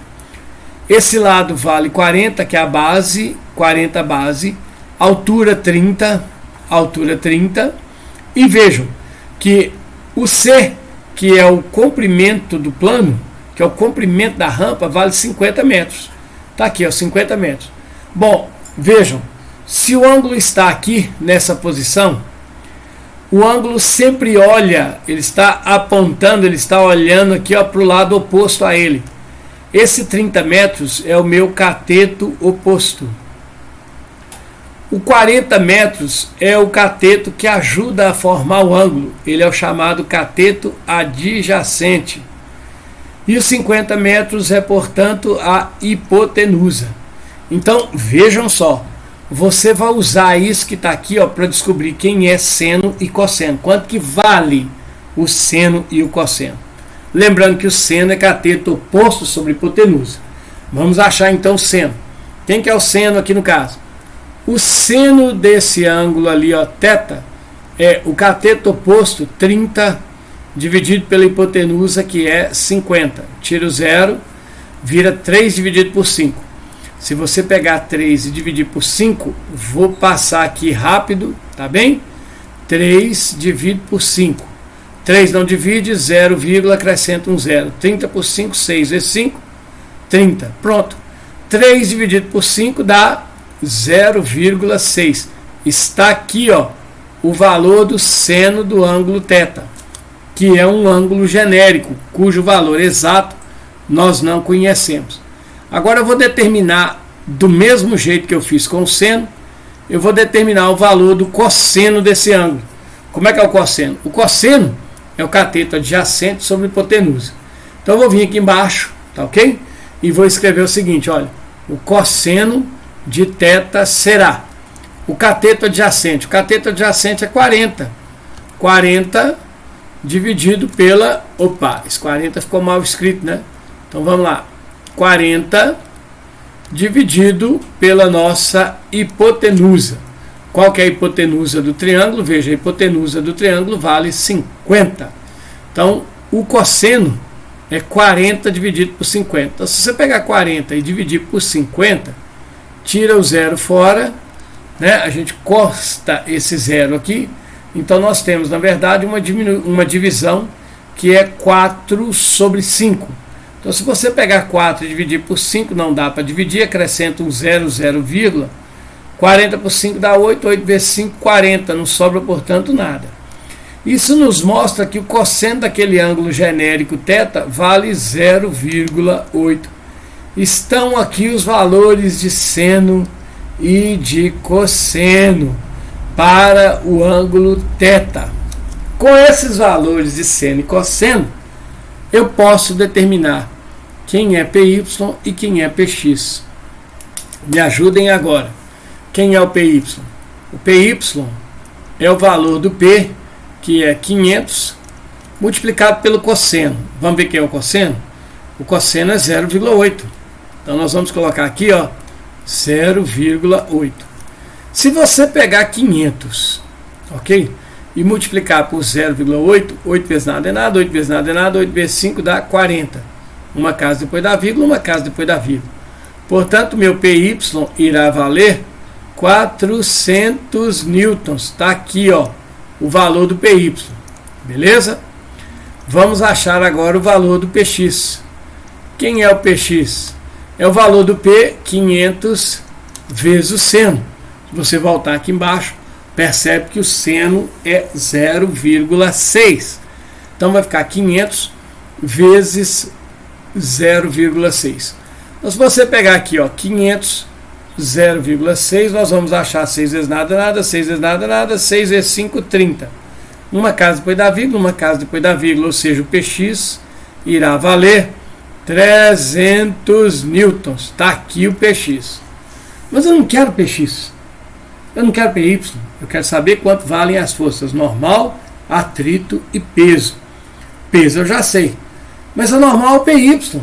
Esse lado vale 40, que é a base, 40 base, altura 30, e vejam que o C, que é o comprimento do plano, que é o comprimento da rampa, vale 50 metros. Está aqui, ó, 50 metros. Bom, vejam, se o ângulo está aqui, nessa posição, o ângulo sempre olha, ele está apontando, ele está olhando aqui para o lado oposto a ele. Esse 30 metros é o meu cateto oposto. O 40 metros é o cateto que ajuda a formar o ângulo. Ele é o chamado cateto adjacente. E os 50 metros é, portanto, a hipotenusa. Então, vejam só. Você vai usar isso que está aqui para descobrir quem é seno e cosseno. Quanto que vale o seno e o cosseno. Lembrando que o seno é cateto oposto sobre hipotenusa. Vamos achar então o seno. Quem que é o seno aqui no caso? O seno desse ângulo ali, θ, é o cateto oposto 30 dividido pela hipotenusa, que é 50. Tira o zero, vira 3 dividido por 5. Se você pegar 3 e dividir por 5, vou passar aqui rápido, tá bem? 3 dividido por 5. 3 não divide, 0, acrescenta um 0. 30 por 5, 6 vezes 5, 30. Pronto. 3 dividido por 5 dá 0,6. Está aqui o valor do seno do ângulo θ, que é um ângulo genérico, cujo valor exato nós não conhecemos. Agora eu vou determinar, do mesmo jeito que eu fiz com o seno, eu vou determinar o valor do cosseno desse ângulo. Como é que é o cosseno? O cosseno é o cateto adjacente sobre a hipotenusa. Então eu vou vir aqui embaixo, tá ok? E vou escrever o seguinte, olha, o cosseno de θ será o cateto adjacente. O cateto adjacente é 40. 40 dividido pela... Opa, esse 40 ficou mal escrito, né? Então vamos lá. 40 dividido pela nossa hipotenusa. Qual que é a hipotenusa do triângulo? Veja, a hipotenusa do triângulo vale 50. Então, o cosseno é 40 dividido por 50. Então, se você pegar 40 e dividir por 50, tira o zero fora, né? A gente corta esse zero aqui. Então, nós temos, na verdade, uma divisão que é 4 sobre 5. Então, se você pegar 4 e dividir por 5, não dá para dividir, acrescenta um 0, 0, 40 por 5 dá 8, 8 vezes 5, 40, não sobra, portanto, nada. Isso nos mostra que o cosseno daquele ângulo genérico θ vale 0,8. Estão aqui os valores de seno e de cosseno para o ângulo θ. Com esses valores de seno e cosseno, eu posso determinar quem é PY e quem é PX. Me ajudem agora. Quem é o PY? O PY é o valor do P, que é 500, multiplicado pelo cosseno. Vamos ver quem é o cosseno? O cosseno é 0,8. Então nós vamos colocar aqui 0,8. Se você pegar 500, ok? E multiplicar por 0,8, 8 vezes nada é nada, 8 vezes nada é nada, 8 vezes 5 dá 40. Uma casa depois da vírgula, uma casa depois da vírgula. Portanto, meu PY irá valer 400 newtons. Está aqui o valor do PY. Beleza? Vamos achar agora o valor do PX. Quem é o PX? É o valor do P, 500 vezes o seno. Se você voltar aqui embaixo, percebe que o seno é 0,6. Então vai ficar 500 vezes 0,6. Então se você pegar aqui 500, 0,6, nós vamos achar 6 vezes nada, nada, 6 vezes nada, nada, 6 vezes 5, 30. Uma casa depois da vírgula, uma casa depois da vírgula, ou seja, o PX irá valer 300 newtons. Está aqui o PX. Mas eu não quero PX. Eu não quero PY. Eu quero saber quanto valem as forças normal, atrito e peso. Peso eu já sei. Mas a normal é o PY.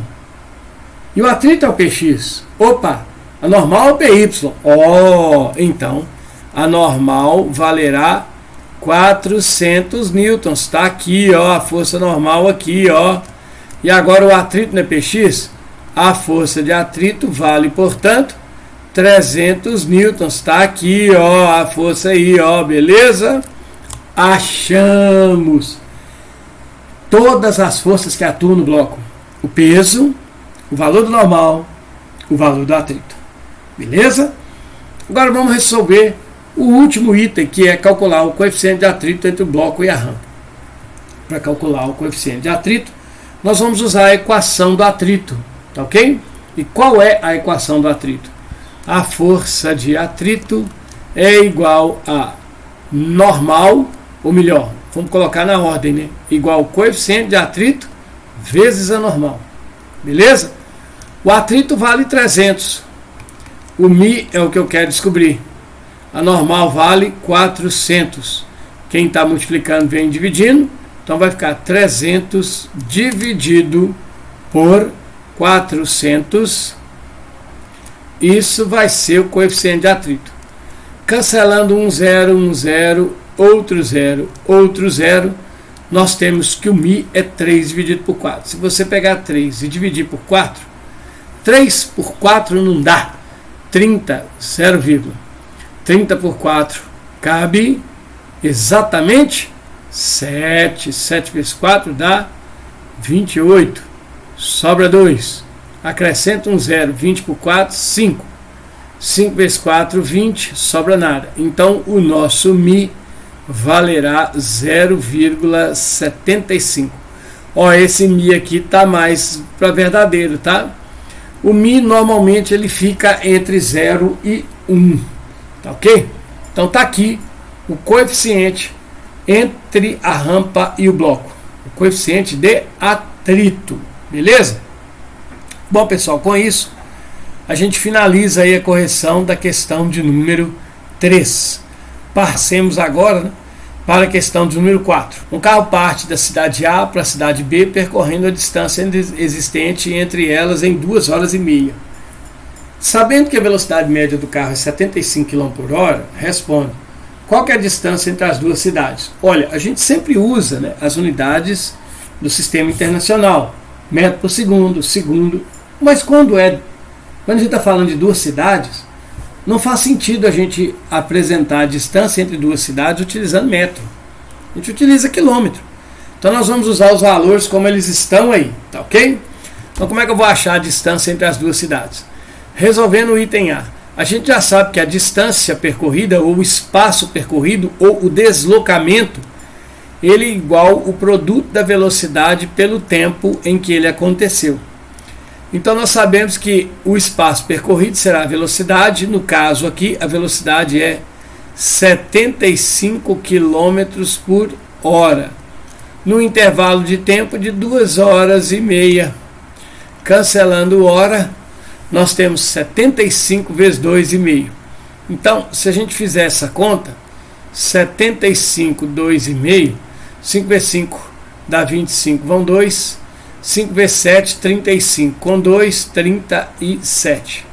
E o atrito é o PX. Opa! A normal é o PY. Então, a normal valerá 400 newtons. Está aqui, a força normal aqui, E agora o atrito não é PX? A força de atrito vale, portanto, 300 newtons. Está aqui, a força aí, beleza? Achamos todas as forças que atuam no bloco. O peso, o valor do normal, o valor do atrito. Beleza? Agora vamos resolver O último item, que é calcular o coeficiente de atrito entre o bloco e a rampa. Para calcular o coeficiente de atrito, nós vamos usar a equação do atrito, tá ok? E qual é a equação do atrito? A força de atrito é igual a normal, ou melhor, vamos colocar na ordem, né? Igual ao coeficiente de atrito vezes a normal. Beleza? O atrito vale 300. O Mi é o que eu quero descobrir. A normal vale 400. Quem está multiplicando vem dividindo. Então vai ficar 300 dividido por 400. Isso vai ser o coeficiente de atrito. Cancelando um zero, outro zero, outro zero, nós temos que o Mi é 3 dividido por 4. Se você pegar 3 e dividir por 4, 3 por 4 não dá. 30, 0, 30 por 4 cabe exatamente 7. 7 vezes 4 dá 28. Sobra 2. Acrescenta um 0. 20 por 4, 5. 5 vezes 4, 20. Sobra nada. Então, o nosso Mi valerá 0,75. Ó, esse Mi aqui tá mais para verdadeiro, tá? O Mi normalmente ele fica entre 0 e 1. Tá ok? Então tá aqui o coeficiente entre a rampa e o bloco. O coeficiente de atrito. Beleza? Bom, pessoal, com isso a gente finaliza aí a correção da questão de número 3. Passemos agora, né, para a questão de número 4. Um carro parte da cidade A para a cidade B, percorrendo a distância existente entre elas em 2 horas e meia. Sabendo que a velocidade média do carro é 75 km por hora, responde: qual que é a distância entre as duas cidades? Olha, a gente sempre usa, né, as unidades do sistema internacional, metro por segundo, mas quando a gente está falando de duas cidades, não faz sentido a gente apresentar a distância entre duas cidades utilizando metro. A gente utiliza quilômetro. Então nós vamos usar os valores como eles estão aí, tá ok? Então como é que eu vou achar a distância entre as duas cidades? Resolvendo o item A. A gente já sabe que a distância percorrida, ou o espaço percorrido, ou o deslocamento, ele é igual o produto da velocidade pelo tempo em que ele aconteceu. Então nós sabemos que o espaço percorrido será a velocidade. No caso aqui, a velocidade é 75 km por hora, no intervalo de tempo de 2 horas e meia. Cancelando hora, nós temos 75 vezes 2,5. Então, se a gente fizer essa conta, 75, 2,5, 5 vezes 5 dá 25, vão 2. 5 vezes 7, 35. Com 2, 37.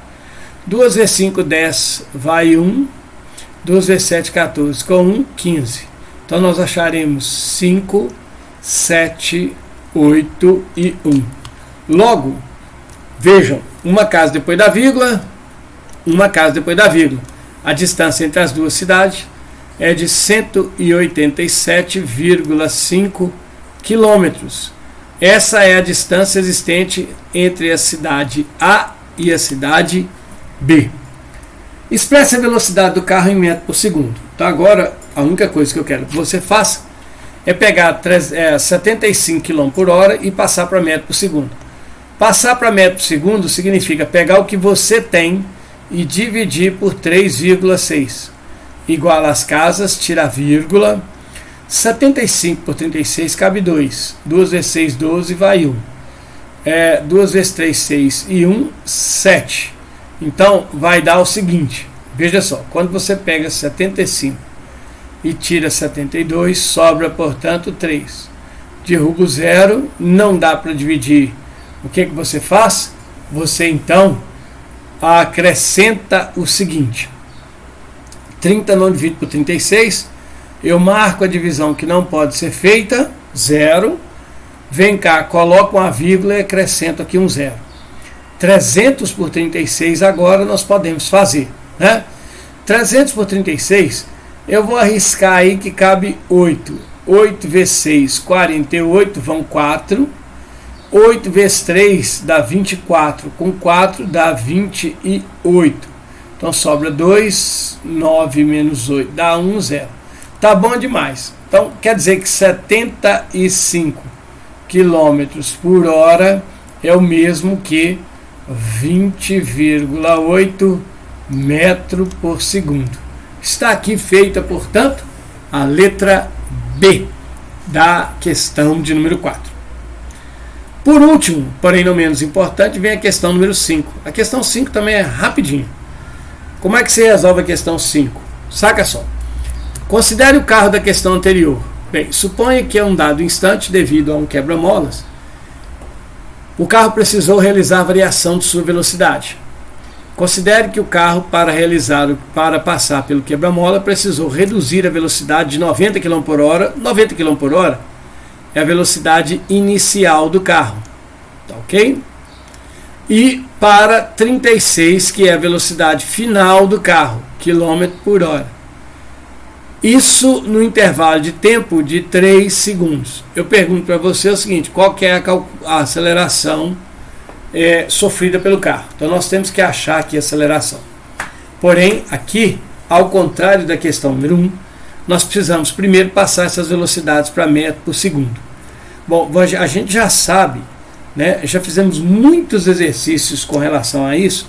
2 vezes 5, 10. Vai 1. 2 vezes 7, 14. Com 1, 15. Então nós acharemos 5, 7, 8 e 1. Logo, vejam, uma casa depois da vírgula, uma casa depois da vírgula. A distância entre as duas cidades é de 187,5 quilômetros. Essa é a distância existente entre a cidade A e a cidade B. Expresse a velocidade do carro em metros por segundo. Então agora, a única coisa que eu quero que você faça é pegar 75 km por hora e passar para metro por segundo. Passar para metro por segundo significa pegar o que você tem e dividir por 3,6. Igual às casas, tira a vírgula. 75 por 36 cabe 2. 2 vezes 6, 12, vai 1. 2 vezes 3, 6 e 1, 7. Então vai dar o seguinte: veja só, quando você pega 75 e tira 72, sobra, portanto, 3. Derruba o zero, não dá para dividir. O que você faz? Você então acrescenta o seguinte: 30 não divide por 36. Eu marco a divisão que não pode ser feita, 0. Vem cá, coloco uma vírgula e acrescento aqui um 0. 300 por 36 agora nós podemos fazer, né? 300 por 36, eu vou arriscar aí que cabe 8. 8 vezes 6, 48, vão 4. 8 vezes 3 dá 24, com 4 dá 28. Então sobra 2, 9 menos 8, dá 1, 0. Tá bom demais. Então quer dizer que 75 km por hora é o mesmo que 20,8 metro por segundo. Está aqui feita, portanto, a letra B da questão de número 4. Por último, porém não menos importante, vem a questão número 5. A questão 5 também é rapidinho. Como é que você resolve a questão 5? Saca só. Considere o carro da questão anterior. Bem, suponha que em um dado instante, devido a um quebra-molas, o carro precisou realizar a variação de sua velocidade. Considere que o carro, para passar pelo quebra-mola, precisou reduzir a velocidade de 90 km por hora. 90 km por hora é a velocidade inicial do carro. Tá ok? E para 36, que é a velocidade final do carro, km por hora. Isso no intervalo de tempo de 3 segundos. Eu pergunto para você o seguinte: qual que é a aceleração sofrida pelo carro? Então nós temos que achar aqui a aceleração. Porém, aqui, ao contrário da questão número 1, nós precisamos primeiro passar essas velocidades para metro por segundo. Bom, a gente já sabe, né, já fizemos muitos exercícios com relação a isso,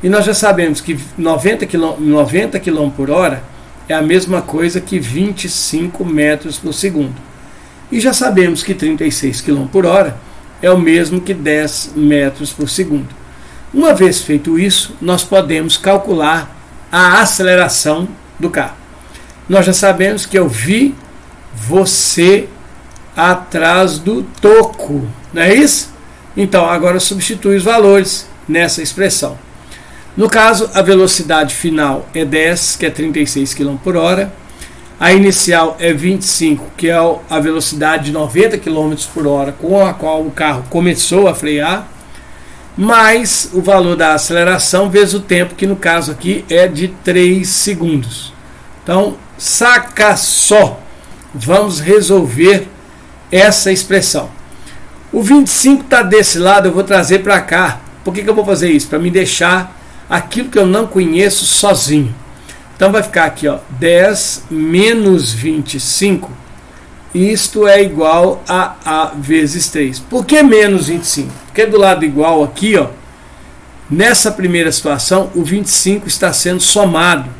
e nós já sabemos que 90 km por hora é a mesma coisa que 25 metros por segundo. E já sabemos que 36 km por hora é o mesmo que 10 metros por segundo. Uma vez feito isso, nós podemos calcular a aceleração do carro. Nós já sabemos que eu vi você atrás do toco, não é isso? Então, agora substitui os valores nessa expressão. No caso, a velocidade final é 10, que é 36 km por hora. A inicial é 25, que é a velocidade de 90 km por hora com a qual o carro começou a frear, mais o valor da aceleração vezes o tempo, que no caso aqui é de 3 segundos. Então, saca só, vamos resolver essa expressão. O 25 está desse lado, eu vou trazer para cá. Por que eu vou fazer isso? Para me deixar aquilo que eu não conheço sozinho. Então vai ficar aqui, ó, 10 menos 25, isto é igual a A vezes 3. Por que menos 25? Porque do lado igual aqui, ó, nessa primeira situação, o 25 está sendo somado.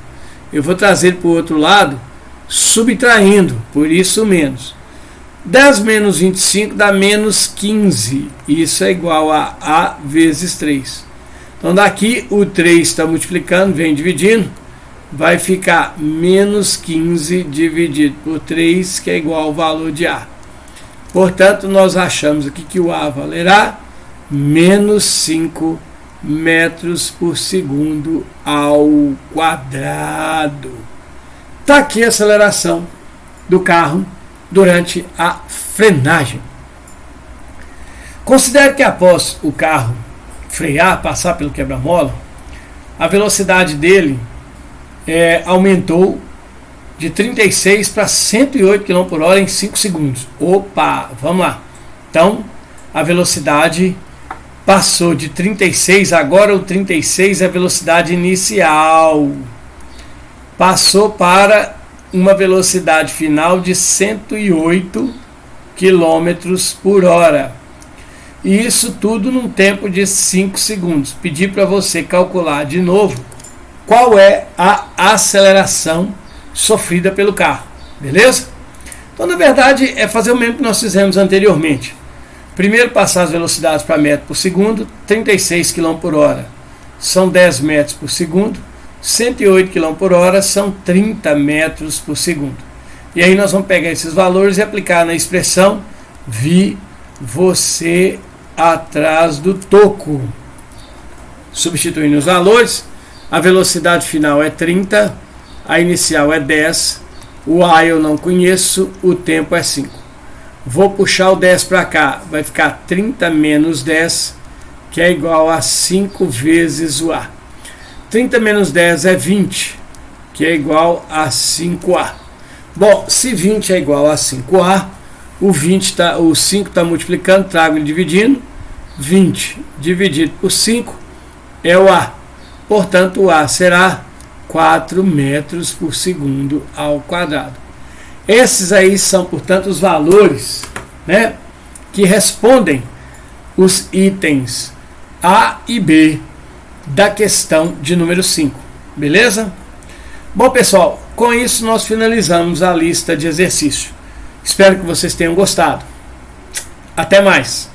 Eu vou trazer para o outro lado, subtraindo, por isso menos. 10 menos 25 dá menos 15, isso é igual a A vezes 3. Então daqui o 3 está multiplicando, vem dividindo, vai ficar menos 15 dividido por 3, que é igual ao valor de A. Portanto, nós achamos aqui que o A valerá menos 5 metros por segundo ao quadrado. Está aqui a aceleração do carro durante a frenagem. Considere que após o carro frear, passar pelo quebra-mola, a velocidade dele aumentou de 36 para 108 km por hora em 5 segundos. Opa, vamos lá. Então, a velocidade passou de 36, agora o 36 é a velocidade inicial. Passou para uma velocidade final de 108 km por hora. E isso tudo num tempo de 5 segundos. Pedi para você calcular de novo qual é a aceleração sofrida pelo carro, beleza? Então, na verdade, é fazer o mesmo que nós fizemos anteriormente. Primeiro, passar as velocidades para metro por segundo. 36 km por hora são 10 metros por segundo. 108 km por hora são 30 metros por segundo. E aí nós vamos pegar esses valores e aplicar na expressão vi você atrás do toco. Substituindo os valores, a velocidade final é 30, a inicial é 10, o A eu não conheço, o tempo é 5. Vou puxar o 10 para cá, vai ficar 30 menos 10, que é igual a 5 vezes o A. 30 menos 10 é 20, que é igual a 5A. Bom, se 20 é igual a 5A, o 5 está multiplicando, trago ele dividindo. 20 dividido por 5 é o A. portanto o A será 4 metros por segundo ao quadrado. Esses aí são, portanto, os valores, né, que respondem os itens A e B da questão de número 5, beleza? Bom, pessoal, com isso nós finalizamos a lista de exercício. Espero que vocês tenham gostado. Até mais!